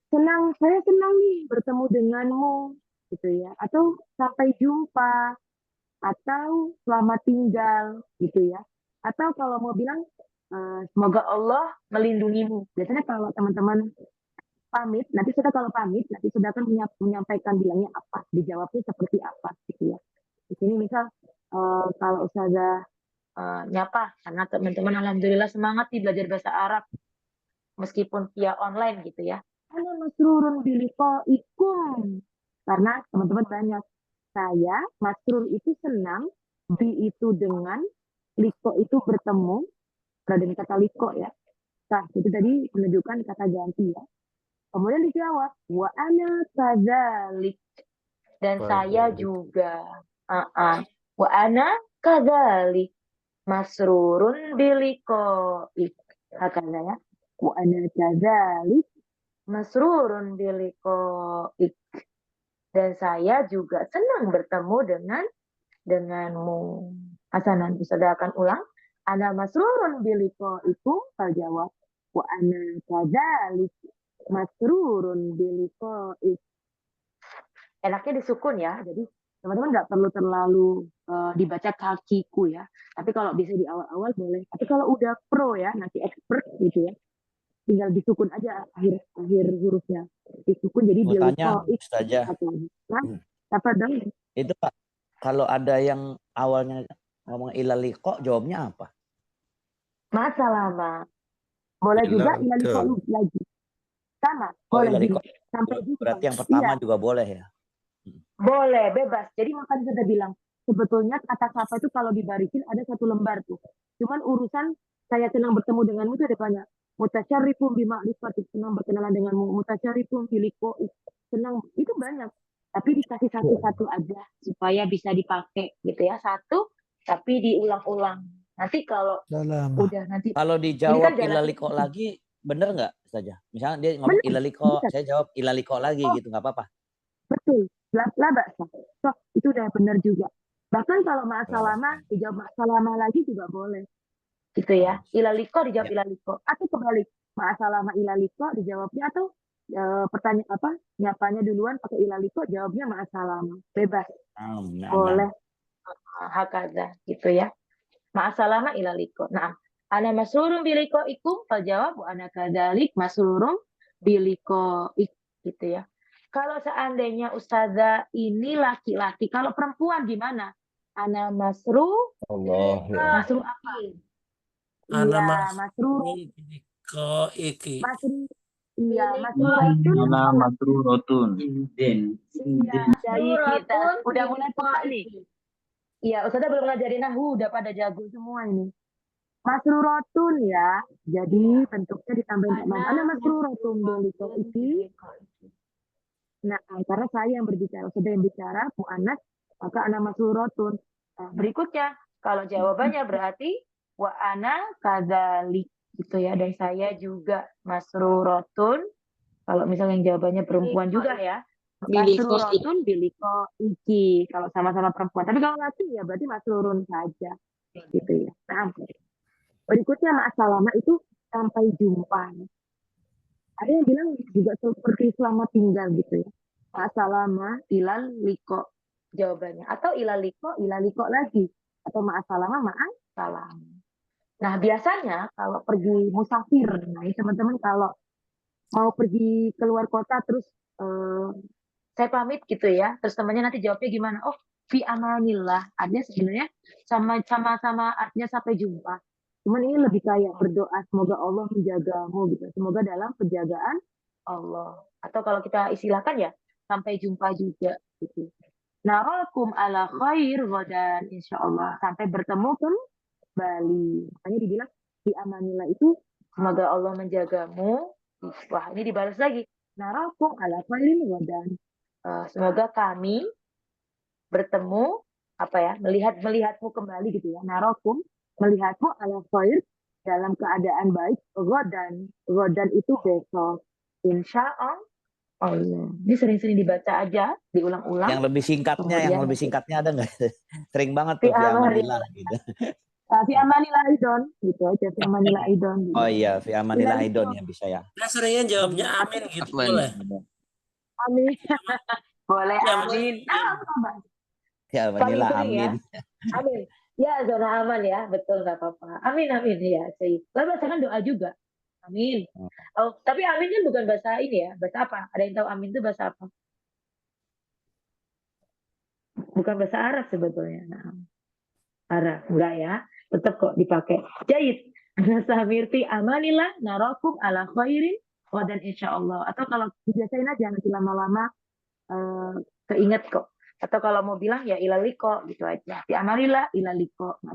Saya senang nih bertemu denganmu, gitu ya. Atau sampai jumpa, atau selamat tinggal, gitu ya. Atau kalau mau bilang, semoga Allah melindungimu. Biasanya kalau teman-teman pamit, nanti sudah kalau pamit, nanti sudah akan menyampaikan bilangnya apa, dijawabnya seperti apa, gitu ya. Di sini misal, kalau Ustazah nyapa, karena teman-teman alhamdulillah semangat nih belajar bahasa Arab, meskipun via online gitu ya. Ana masrurun biliqaikum. Karena teman-teman banyak. Saya, masrur itu senang, bi itu dengan, liko itu bertemu, ada dengan kata liko ya. Nah, itu tadi menunjukkan kata ganti ya. Kemudian dijawab, wa ana kadzalik. Dan saya juga. Wa ana kadzalik. Masrurun biliqaik. Hakana ya. Wa ana kadzalik. Masrurun biliqaik. Dan saya juga senang bertemu denganmu. Hasanan, Ustazah akan ulang. Ana masrurun biliqaikum. Kalau jawab, wa ana kadzalik. Masrurun biliqaik. Enaknya disukun ya. Jadi teman-teman nggak perlu terlalu dibaca kakiku ya. Tapi kalau bisa di awal-awal boleh. Tapi kalau udah pro ya, nanti expert gitu ya, tinggal disukun aja akhir hurufnya. Disukun jadi Mau tanya, biliqaik. Ustazah. Nah, apa dong? Itu Pak, kalau ada yang awalnya ngomong ilaliko, jawabnya apa? Masalama. Boleh juga ilaliko lagi. Sama, boleh ilaliko. juga. Sampai juga. Berarti yang pertama juga boleh ya? Boleh, bebas. Jadi makanya saya bilang, sebetulnya kata sapa itu kalau dibarikin ada satu lembar tuh. Cuman urusan saya senang bertemu denganmu itu ada banyak. Mutasyarifum bima'rifatik, senang berkenalan denganmu. Mutasyarifum biliko, senang, itu banyak. Tapi dikasih satu-satu aja supaya bisa dipakai gitu ya. Satu, tapi diulang-ulang. Nanti kalau udah nanti. Kalau dijawab ilaliko lagi, bener nggak saja? Misalnya dia ngomong ilaliko, saya jawab ilaliko lagi gitu, nggak apa-apa. Betul. Lah baksa. So, itu udah benar juga. Bahkan kalau ma'asalama, dijawab ma'asalama lagi juga boleh. Gitu ya. Ilaliko dijawab ilaliko. Atau kebalik. Ma'asalama ilaliko dijawabnya atau pertanyaan apa? Nyapanya duluan pakai ilaliko, jawabnya ma'asalama. Bebas. Boleh. Hakaza gitu ya. Ma'asalama ilaliko. Nah, ana masrurun biliko ikum, kalau jawab ana kadzalik masrurun biliko gitu ya. Kalau seandainya ustazah ini laki-laki, kalau perempuan gimana? Ana masru, Allah ya. masru apa? Ana Iya, masru, biliko iki. masru, iya, masruratun. Ana masruratun. Iya, dari kita udah mulai peka nih. Iya, ustazah belum ngajarin nahu, udah pada jago semua ini. Masruratun ya, jadi bentuknya ditambahin tambahan. Ana masruratun biliko iki. Nah, karena saya yang berbicara, sudah yang bicara, mu'annas, maka ana masruratun. Nah, berikutnya, kalau jawabannya berarti wa ana kadzalik gitu ya, dan saya juga masruratun. Kalau misalnya yang jawabannya perempuan juga ya, masruratun biliko iki kalau sama-sama perempuan. Tapi kalau laki ya berarti masrurun saja gitu ya. Nah, berikutnya ma'asalama itu sampai jumpa. Ada yang bilang juga seperti selamat tinggal gitu ya. Ma'asalama ilal liko jawabannya. Atau ilal liko lagi. Atau ma'asalama ma'asalam. Nah biasanya kalau pergi musafir, nah ini teman-teman kalau mau pergi keluar kota terus saya pamit gitu ya. Terus temannya nanti jawabnya gimana? Oh, fi amanillah. Ada sebenarnya sama-sama artinya sampai jumpa. Cuman ini lebih kayak berdoa semoga Allah menjagamu gitu. Semoga dalam penjagaan Allah. Atau kalau kita istilahkan ya sampai jumpa juga gitu. Narakum ala khair dan insyaallah sampai bertemu kembali. Makanya dibilang fi amanillah itu semoga Allah menjagamu. Wah, ini dibalas lagi. Narakum ala khairin dan semoga kami bertemu melihatmu kembali gitu ya. Narakum melihatmu ala khair dalam keadaan baik godan itu besok insya Allah. Ini sering-sering dibaca aja, diulang-ulang. Yang lebih singkatnya ada nggak? Sering banget tuh Fi fi amanillah gitu. Fi amanillah aidon gitu aja, fi amanillah aidon gitu. Oh iya, fi amanillah aidon ya bisa ya. Nah seringnya jawabnya amin gitu boleh. Amin. Boleh amin. Ya amanillah amin. Ya. Amin. Ya, zona aman ya, betul nggak apa-apa. Amin ya, saya. Lalu bacakan doa juga. Amin. Oh, tapi amin kan bukan bahasa ini ya, bahasa apa? Ada yang tahu amin itu bahasa apa? Bukan bahasa Arab sebetulnya. Nah, Arab enggak ya, tetap kok dipakai. Jahit. Samirti amanillah narakum ala khairin wa dan insyaallah. Atau kalau dibiasain aja nanti lama-lama keinget kok. Atau kalau mau bilang ya ilaliko gitu aja. Di amalillah ilaliko. Nah,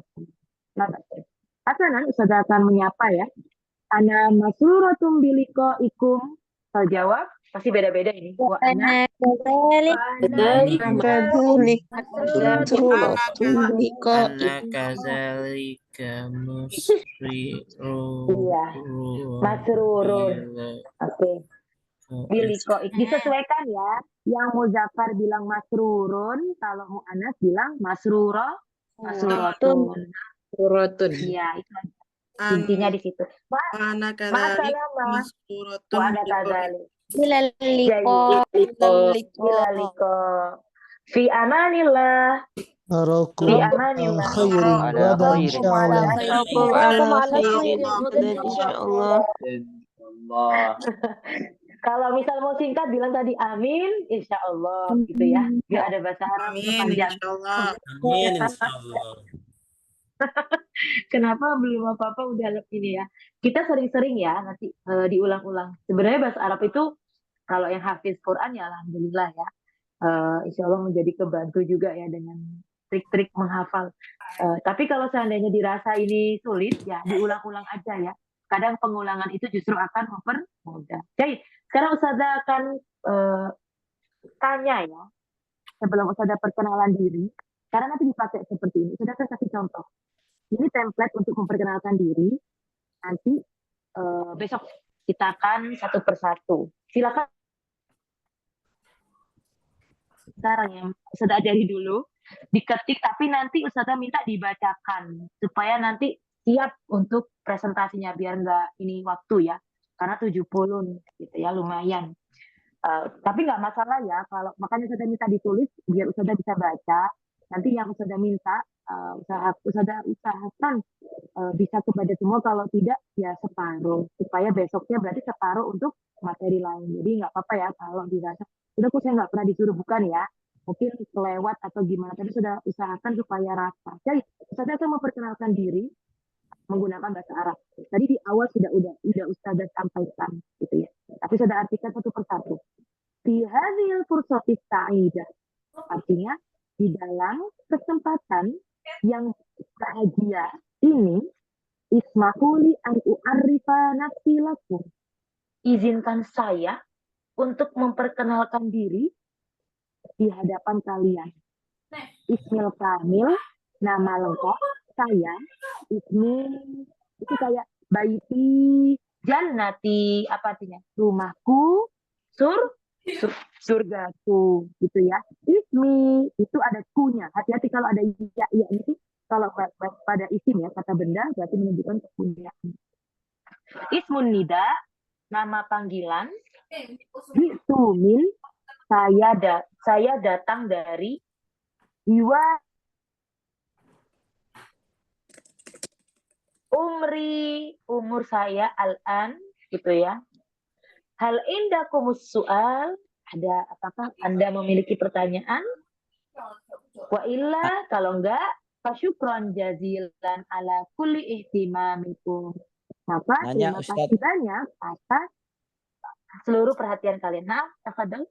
Hasanan Ustazah akan menyapa ya. Ana masruratun biliko ikum. Kalau jawab pasti beda-beda ini. Wa ana kadzalika musrirun. Iya. Masrurun. Oke. Biliko disesuaikan ya. Yang muzakkar bilang masrurun, kalau muannas bilang masruratun. Iya, itu intinya di situ. Ana kadzalik masruratun Wa ana kadzalik. Ilaliko. Fi amanillah. Narakum Fi amanillah. khairin wa dan insyaallah. Kalau misal mau singkat bilang tadi amin, insya Allah gitu ya. Biar ada bahasa Arab panjang. Amin insyaallah. Kenapa belum apa-apa udah ini ya? Kita sering-sering ya nanti diulang-ulang. Sebenarnya bahasa Arab itu kalau yang hafiz Quran ya alhamdulillah ya. Insya Allah menjadi kebantu juga ya dengan trik-trik menghafal. Tapi kalau seandainya dirasa ini sulit ya diulang-ulang aja ya. Kadang pengulangan itu justru akan mempermudah. Jadi sekarang Ustazah akan tanya ya, sebelum Ustazah perkenalan diri, karena nanti dipakai seperti ini. Ustazah akan kasih contoh. Ini template untuk memperkenalkan diri. Nanti besok kita akan satu persatu. Silakan. Sekarang yang Ustazah ajari dulu, diketik, tapi nanti Ustazah minta dibacakan supaya nanti siap untuk presentasinya biar nggak ini waktu ya. Karena 70 nih, gitu ya, lumayan. Tapi nggak masalah ya, kalau makanya Ustazah minta ditulis biar Ustazah bisa baca. Nanti yang sudah minta usahakan bisa kepada semua, kalau tidak ya separuh, supaya besoknya berarti separuh untuk materi lain. Jadi nggak apa-apa ya kalau dirasa udah kok saya nggak pernah disuruh, bukan ya, mungkin kelewat atau gimana, tapi sudah usahakan supaya rata. Jadi saya akan memperkenalkan diri menggunakan bahasa Arab. Tadi di awal sudah Ustazah sampaikan gitu ya, tapi sudah artikan satu persatu. Fi hadhil fursati sa'idah, artinya di dalam kesempatan yang bahagia ini, ismahuli an u'arrifa nafsi lakum, izinkan saya untuk memperkenalkan diri di hadapan kalian. Ismil kamil, nama lengkap saya. Ismi itu kayak baiti, jannati, apa artinya? Rumahku, surgaku, gitu ya. Ismi itu ada kunya. Hati-hati kalau ada ya itu, kalau pada isim ya, kata benda berarti menunjukkan kepunyaan. Ismun nida, nama panggilan. Itu min, saya datang dari jiwa umur saya al-an, gitu ya. Hal indakumus su'al, ada apakah Anda memiliki pertanyaan? Wa illa, kalau enggak, fasyukran jazilan ala kulli ihtimamikum. Maka terima kasih banyak atas seluruh perhatian kalian. Nah, tafadhol.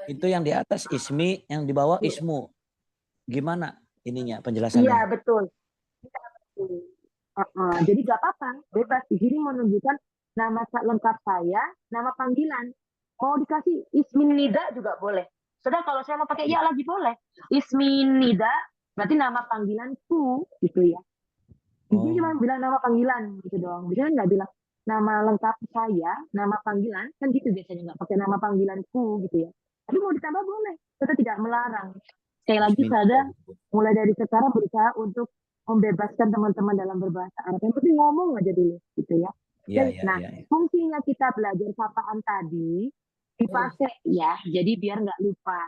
Itu yang di atas ismi, yang di bawah ismu. Gimana ininya penjelasannya? Iya, betul. Jadi gak apa-apa, bebas. Di sini menunjukkan nama lengkap saya, nama panggilan. Mau dikasih ismin nida juga boleh. Sedang kalau saya mau pakai ya lagi boleh. Ismin nida berarti nama panggilanku, gitu ya. Di sini cuma bilang nama panggilan gitu doang. Biasanya nggak bilang nama lengkap saya, nama panggilan, kan gitu biasanya, nggak pakai nama panggilanku gitu ya. Tapi mau ditambah boleh, kita tidak melarang. Sekali lagi saya mulai dari sekarang berusaha untuk membebaskan teman-teman dalam berbahasa Arab. Yang penting ngomong aja dulu, gitu ya. Fungsinya kita belajar sapaan tadi dipakai ya, jadi biar nggak lupa.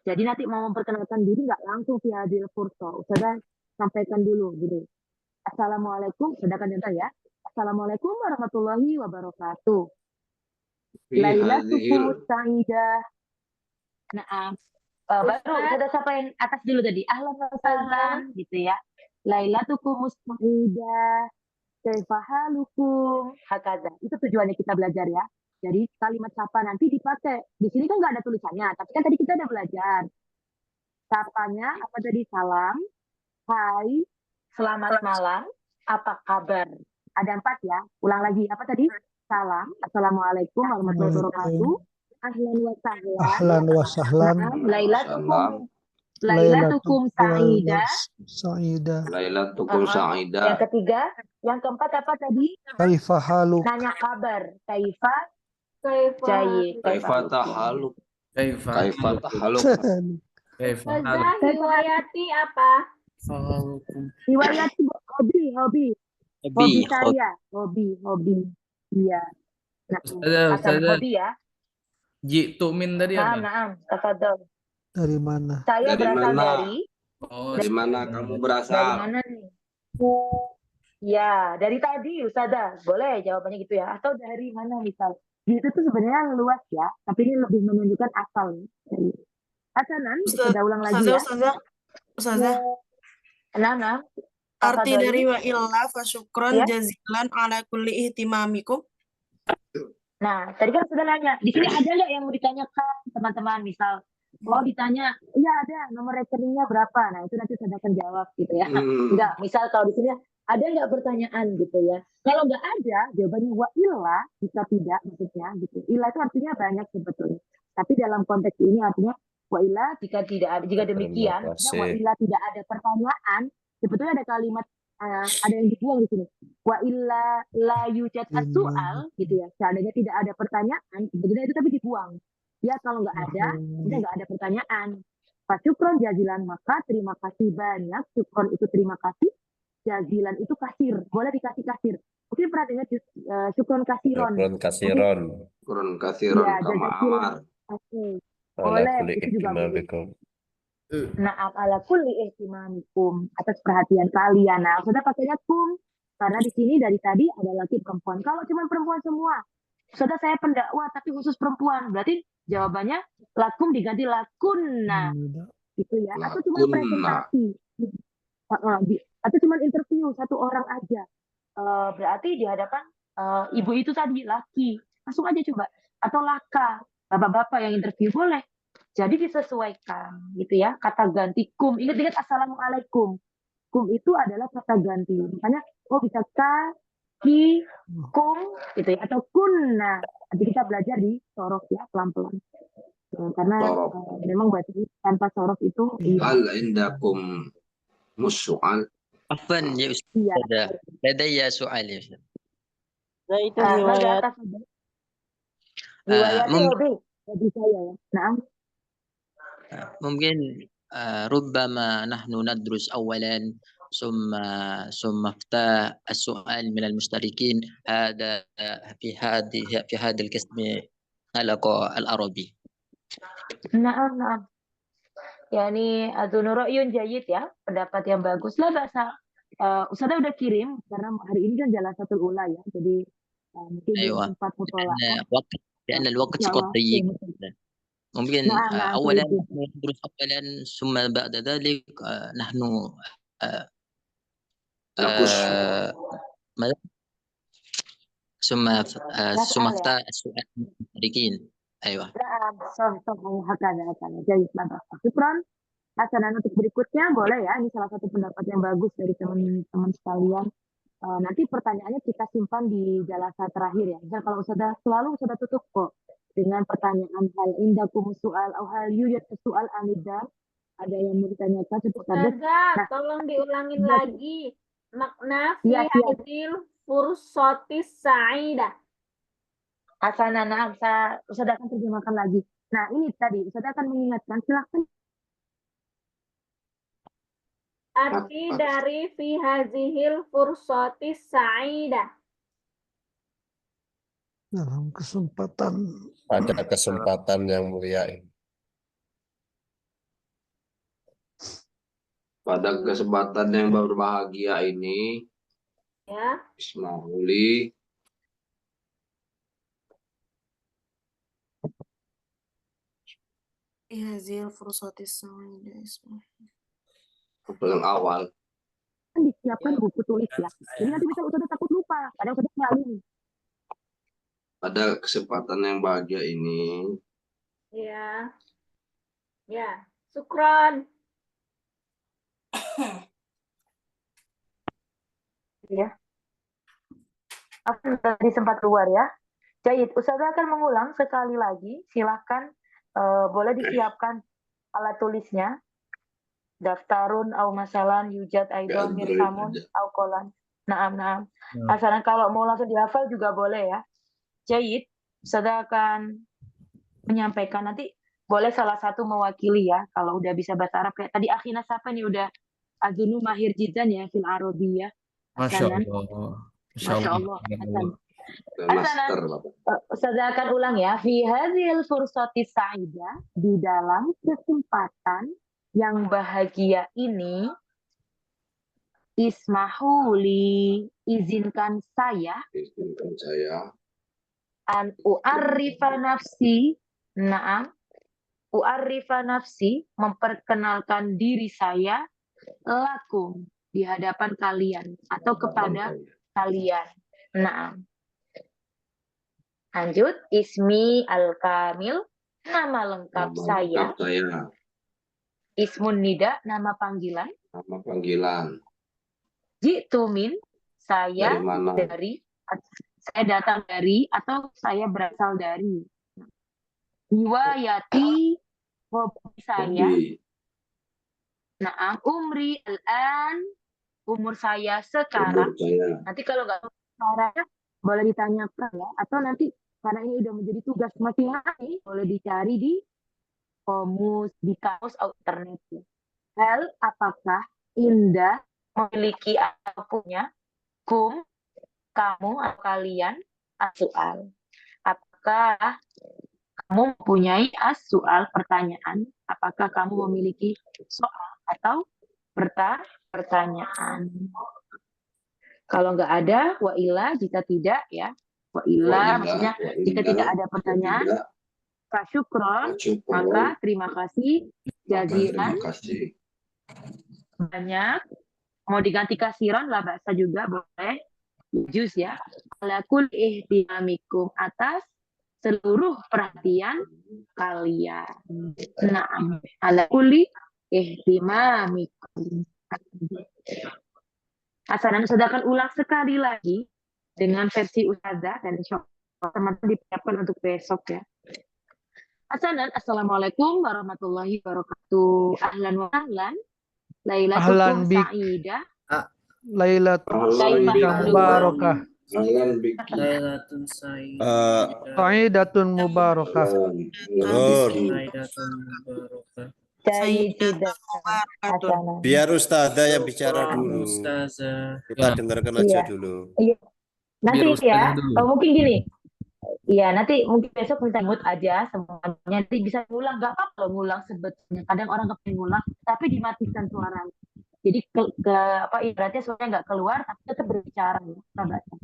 Jadi nanti mau memperkenalkan diri nggak langsung via hadil furso, sudah sampaikan dulu gitu. Assalamualaikum, sedangkan contoh ya. Assalamualaikum warahmatullahi wabarakatuh. Lailatukum sa'idah. Nah, baru sudah siapa yang atas dulu tadi? Ahlan wa sahlan gitu ya. Lailatukum sa'idah. Kaifahalukum. Hakaza. Itu tujuannya kita belajar ya. Jadi kalimat sapa nanti dipakai. Di sini kan nggak ada tulisannya, tapi kan tadi kita udah belajar. Sapanya apa tadi? Salam, hai, selamat malam, apa kabar? Ada 4 ya. Ulang lagi. Apa tadi? Salam, assalamualaikum warahmatullahi wabarakatuh. Ahlan wa sahlan. Ahlan wa sahlan. Lailatukum sa'idah. Lailatukum sa'idah. Yang ketiga, yang keempat apa tadi? Kaifa haluk. Nanya kabar. Kaifa tahaluk. Kaifa tahaluk. Riwayati apa? Riwayati hobi saya. Hobi. Iya. Ustazah. Hobi ya. Jitu min tadi apa? Naam, tafadhol. Dari mana? Saya Dari berasal mana? dari. Dari mana kamu berasal? Dari mana nih? Ya, dari tadi Ustazah. Boleh jawabannya gitu ya. Atau dari mana misal. Itu tuh sebenarnya luas ya. Tapi ini lebih menunjukkan asal. Hasanan, kita ulang lagi ya. Ustazah. Nah. Arti dari wa illa fasyukran jazilan ala kulli ihtimamikum. Nah, tadi kan sudah nanya. Di sini ada nggak yang mau ditanyakan teman-teman? Misal, mau ditanya, iya ada, nomor rekeningnya berapa? Nah, itu nanti saya akan jawab gitu ya. Enggak, misal kalau di sini ada nggak pertanyaan gitu ya. Kalau nggak ada, jawabannya wa illa, jika tidak maksudnya gitu. Illa itu artinya banyak sebetulnya. Tapi dalam konteks ini artinya wa illa jika demikian, wa illa tidak ada pertanyaan, sebetulnya ada kalimat ada yang dibuang di sini. Wa illa la yujad as-su'al gitu ya. Seandainya tidak ada pertanyaan, sebetulnya itu tapi dibuang. Ya kalau nggak ada, kita nggak ada pertanyaan. Pak syukron jazilan, maka terima kasih banyak. Syukron itu terima kasih. Jazilan itu kasir. Boleh dikasih kasir. Mungkin pernah dengar syukron kasiron. Syukron kasiron Ya, kama amar. boleh, itu juga boleh. Na'am ala kulli ihtimamikum, atas perhatian kalian. Nah, sudah pakainya kum karena di sini dari tadi ada laki perempuan. Kalau cuma perempuan semua, sudah saya pendakwah tapi khusus perempuan, berarti jawabannya lakum diganti lakunna, gitu ya. Atau cuma Lakunna. presentasi, atau cuma interview satu orang aja. Berarti di hadapan ibu itu tadi laki, langsung aja coba. Atau laka, bapak-bapak yang interview boleh. Jadi disesuaikan, gitu ya. Kata ganti kum. Ingat-ingat assalamualaikum. Kum itu adalah kata ganti. Makanya, bisa ka, ki, kum, gitu ya. Atau kunna. Nanti kita belajar di sorof ya, pelan-pelan. Karena memang baca tanpa sorof itu. Hal indakum musu'al. Afwan ya Ustazah. Ladayya soal ya Ustaz. Nah, itu riwayat. Riwayatnya lebih bagi saya ya. Nah. ممكن ربما نحن ندرس أولا ثم افتح السؤال من المشتركين هذا في هذا القسم حلقة العربي. Nah. Yani adunu ra'yun jayyid ya, pendapat yang bagus lah bahasa. Ustazah udah kirim karena hari ini kan jalasatul ula ya. Jadi mungkin sempat mutola'ah. لأن الوقت قد ضيق. ممكن أولا ندرس أولا ثم بعد ذلك نحن ثم افتح السؤال المشتركين. أيوة. Hakada. Jadi syukran. Hasanan untuk berikutnya boleh ya. Ini salah satu pendapat yang bagus dari teman-teman sekalian. Nanti pertanyaannya kita simpan di jalasa terakhir ya. Misal kalau selalu sudah tutup kok dengan pertanyaan hal indakum soal atau hal yujad soal anidar, ada yang mau ditanyakan seperti tadi. Nah, tolong diulangin lagi makna fi hadil fursatis sa'idah. Hasanana, Ustazah akan terjemahkan lagi. Nah, ini tadi Ustazah akan mengingatkan, silahkan. Arti dari fi hazihil fursatis sa'idah. Dalam kesempatan. Pada kesempatan yang mulia ini. Pada kesempatan yang berbahagia ini, ya. Ismahuli. Ihazil fursatis sa'idah Ismahuli. Yang awal. Disiapkan buku tulis ya. Jadi nanti bisa Ustazah takut lupa. Kadang Ustazah ngalih. Pada kesempatan yang bahagia ini. Ya. Ya. Syukron. Ya. Aku tadi sempat keluar ya. Jahit, Ustazah akan mengulang sekali lagi. Silakan boleh disiapkan alat tulisnya. Daftarun au masalan yujad aidon mirsamun au kolan. Naam. Asalkan kalau mau langsung dihafal juga boleh ya. Jahit, Ustazah akan menyampaikan nanti boleh salah satu mewakili ya. Kalau udah bisa bahasa Arab kayak tadi akhina siapa nih udah Azunu mahir jidan ya fil Arabiyah. Masya Allah. Masya Allah. Ustazah akan ulang ya. Fi hadhil fursati sa'idah, di dalam kesempatan yang bahagia ini, ismahuli, izinkan saya an u'arrifa nafsi, u'arrifa nafsi, memperkenalkan diri saya lakum, di hadapan kalian atau kepada kalian. Lanjut, ismi al-kamil, nama lengkap saya. Ismun nida, nama panggilan. Nama panggilan. Jitu min, saya dari, saya datang dari atau saya berasal dari. Riwayati, hobi saya. Umri al-an, umur saya sekarang. Nanti kalau nggak suaranya boleh ditanyakan ya, atau nanti karena ini udah menjadi tugas masing-masing, boleh dicari di komus, di kamus internet. Hal apakah Indah memiliki atau punya kum, kamu atau kalian as-soal? Apakah kamu mempunyai as-soal, pertanyaan Apakah kamu memiliki soal atau pertanyaan? Kalau nggak ada, wa illa, jika tidak ya. Wa illa maksudnya jika tidak ada pertanyaan, fasyukron, maka terima kasih jazilan, banyak. Mau diganti kasiron lah bahasa juga boleh. Juz ya. Ala kulli ihtimamikum, atas seluruh perhatian kalian. Nah, ala kulli ihtimamikum. Hasanan, sedangkan ulang sekali lagi dengan versi Ustazah dan insya Allah teman-teman dipersiapkan untuk besok ya. Hasanan, assalamualaikum warahmatullahi wabarakatuh. Ahlan wa ahlan. Lailatukum Ahlan bik. sa'idah. Lailatul Sa'idah Mubarakah. Lailatun Sa'idah. Sa'idatun Mubarakah. Saidatun Mubarakah. Biar Ustazah yang bicara dulu. Ustazah. Kita dengarkan aja dulu. Iya. Nanti Biar ya, Ustazah dulu. mungkin gini. Iya, nanti mungkin besok minta mood aja semuanya. Nanti bisa ngulang, nggak apa-apa loh ngulang sebetulnya. Kadang orang kepengen ngulang, tapi dimatikan suaranya. Jadi apa ibaratnya suaranya nggak keluar, tapi tetap berbicara. Ya. Kita baca.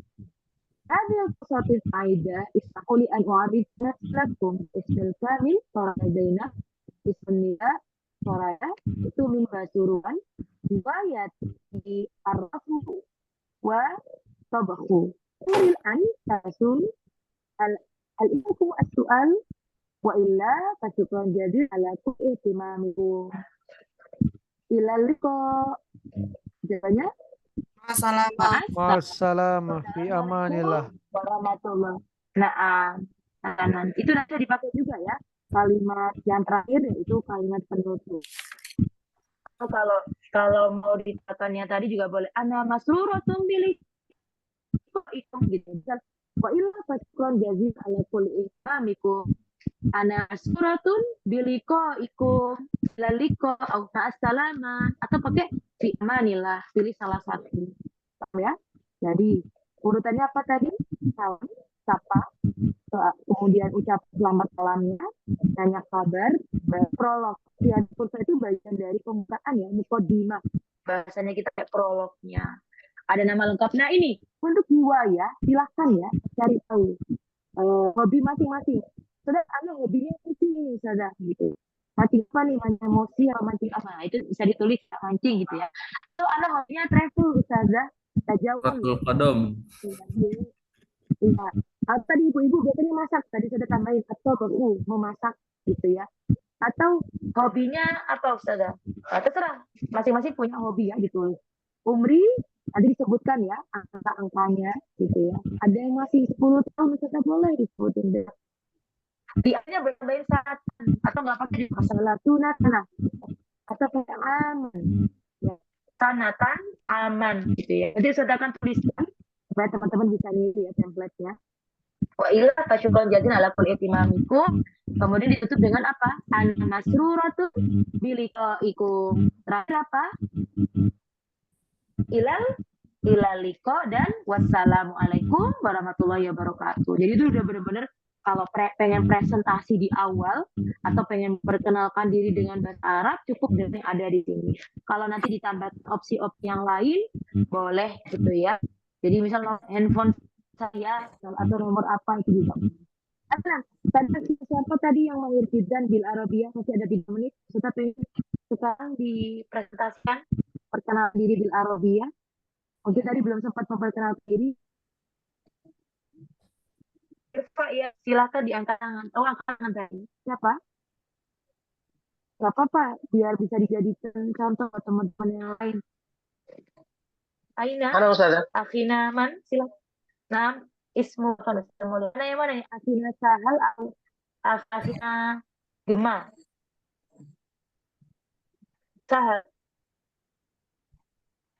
Hadil Qusatil Aida istaquli an u'arif lakum ismil kamil Soraya Zainab Bismillah Soraya itu min basuruan riwayat di arrafu wa tabahu Uril an tasun al-iku as-su'al wa illa fasyukran jazil ala kulli ihtimamikum ilal liqa. Jawabannya Wassalam fi amanillah. warahmatullah. Nah, itu nanti dipakai juga ya. Kalimat yang terakhir yaitu kalimat penutup. Kalau mau dikatakannya tadi juga boleh. Ana masruratun bilik. Itu gitu. Wa illa fasyukran jazil ala kulli ihtimamikum. Ana masruratun biliko laliko au ma'assalama, atau pakai fi amanillah, pilih salah satu. Ya. Jadi urutannya apa tadi? Salam, sapa, kemudian ucap selamat malamnya, tanya kabar, prolog. Ya, itu bagian dari pembukaan ya, muqaddimah. Bahasanya kita kayak prolognya. Ada nama lengkap. Nah ini untuk jiwa ya, silahkan ya cari tahu hobi masing-masing. Saudara, ada hobinya ini, saudara gitu. Mancing apa nih, mancing emosi atau mancing apa? Nah, itu bisa ditulis mancing gitu ya. Atau anak hobinya travel, Ustazah. Jauh. Qadam. Iya. Tadi ibu-ibu biasanya masak, tadi sudah tambahin atau memasak gitu ya. Atau hobinya apa Ustazah? Nah, terserah, masing-masing punya hobi ya ditulis. Umri tadi disebutkan ya angka-angkanya gitu ya. Ada yang masih 10 tahun Ustazah boleh disebutin deh. Di akhirnya baik-baik saat atau nggak pakai di masalah tunatana atau pakai aman ya. Sanatan aman gitu ya. Jadi saudara akan tuliskan supaya teman-teman bisa ngisi ya template-nya. Wa illa fasyukran jazin ala kulli ihtimamikum. Kemudian ditutup dengan apa? An masruratu biliqaikum. Terakhir apa? Ilaliko dan wassalamualaikum warahmatullahi wabarakatuh. Jadi itu udah benar-benar kalau pengen presentasi di awal atau pengen perkenalkan diri dengan bahasa Arab, cukup dengan yang ada di sini. Kalau nanti ditambah opsi-opsi yang lain, boleh gitu ya. Jadi misalnya handphone saya atau nomor apa itu juga. Nah, siapa tadi yang mengirimkan bil Arabia, masih ada 3 menit. Tetapi sekarang dipresentasikan perkenalan diri bil Arabia. Mungkin tadi belum sempat memperkenalkan diri. Pak ya, silakan diangkat tangan. Oh, angkat tangan tadi. Siapa? Gak apa-apa, biar bisa dijadikan contoh buat teman-teman yang lain. Aina, Halo Ustazah. Akhina Man, silakan. Nah, ismu kan mana yang mana nih? Akhina Sahal atau Akhina Gema? Sahal.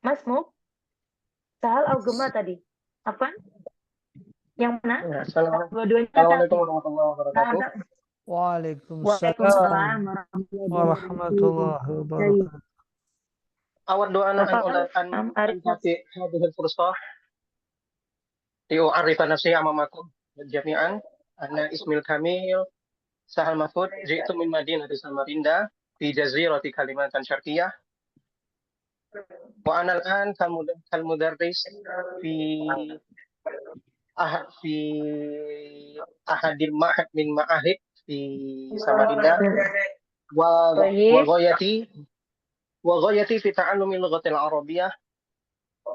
Masmu? Sahal atau Gema tadi? Apa? Yang mana? Ya, Assalamualaikum warahmatullahi wabarakatuh. Waalaikumsalam warahmatullahi wabarakatuh. Awal doana an hadhihi fursah li'u'arrifa nafsi amamakum jami'an anna ismil kamil Sahal Mahfud, jitu min Madinati Samarinda fi jazirati Kalimantan Syarqiyah. Wa ana al-an kal mudarris fi fi ahadil ma'had min ma'ahid fi Samarinda wa ghayati fi ta'allumi al-lughatil arabiyyah.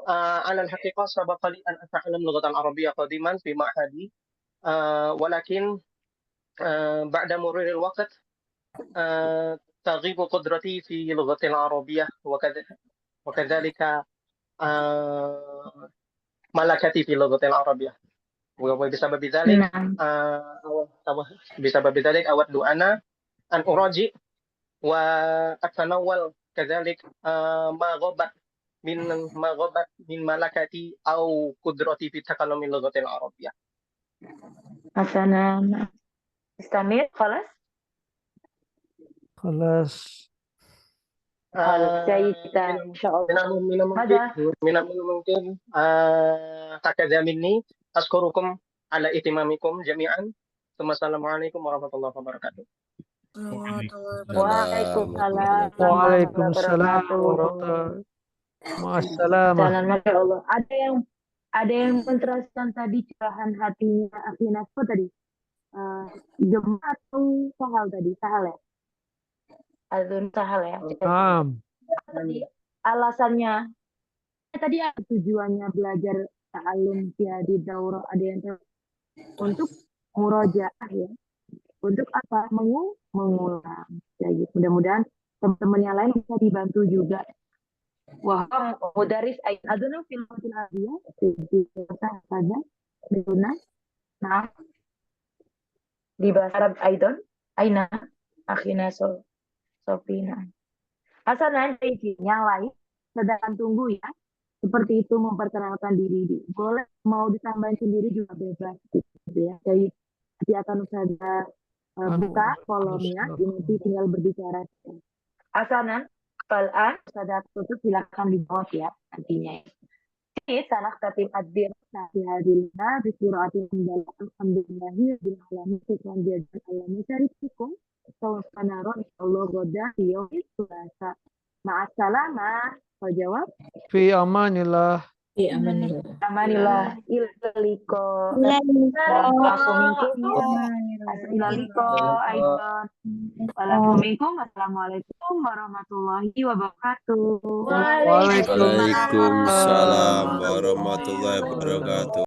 Ala al-haqiqah sabaqa li an ata'allam lughatal arabiyyah qadiman fi ma'hadi walakin ba'da mururil waqt تغيب قدرتي في لغة العربية وكذلك ملكتي في لغة العربية وبسبب ذلك أود أنا أن أراجع وأتناول كذلك ما غابت من ملكتي أو قدرتي في تكلم اللغة العربية. حسنا استمر خلاص خلاص جيد إن شاء الله. من الممكن هكذا مني أشكركم على اهتمامكم جميعا ثم السلام عليكم ورحمة الله وبركاته. Waalaikumsalam. Waalaikumsalam warahmatullahi wabarakatuh. Masya Allah. Ada yang menteraskan tadi curahan hatinya Akhi Nasfo tadi. Gemah atau sahal tadi? Sahal ya? Azun sahal ya? Tadi alasannya, tadi apa tujuannya belajar ta'alum di daurah, ada yang untuk murojaah ya. Untuk apa? Mengulang. Ya, gitu. Mudah-mudahan teman-teman yang lain bisa dibantu juga. Wah, mudaris aduna filmatil arabiyah saja Bruna. Nah, di bahasa Arab Aidon Aina Akhina Sofina. Hasanan yang lain sedang tunggu ya. Seperti itu memperkenalkan diri. Boleh mau ditambahin sendiri juga bebas gitu ya. Jadi akan Ustazah buka kolomnya, nanti tinggal berbicara. Hasanan Fal'an, Ustazah tutup silakan dijawab ya nantinya. Sanah tatib adbir fi hadilna bi suraatin dalal alhamdulillahi bil alamin syukran jazakallahu alamin syarikum sawfa nara insyaallah goda yaumil sulasa. Ma'assalamah. Kau jawab? Fi amanillah. Fi amanillah. Amanillah. Ilaliko. Ilaliko. Aidon. Assalamualaikum warahmatullahi wabarakatuh. Waalaikumsalam warahmatullahi wabarakatuh.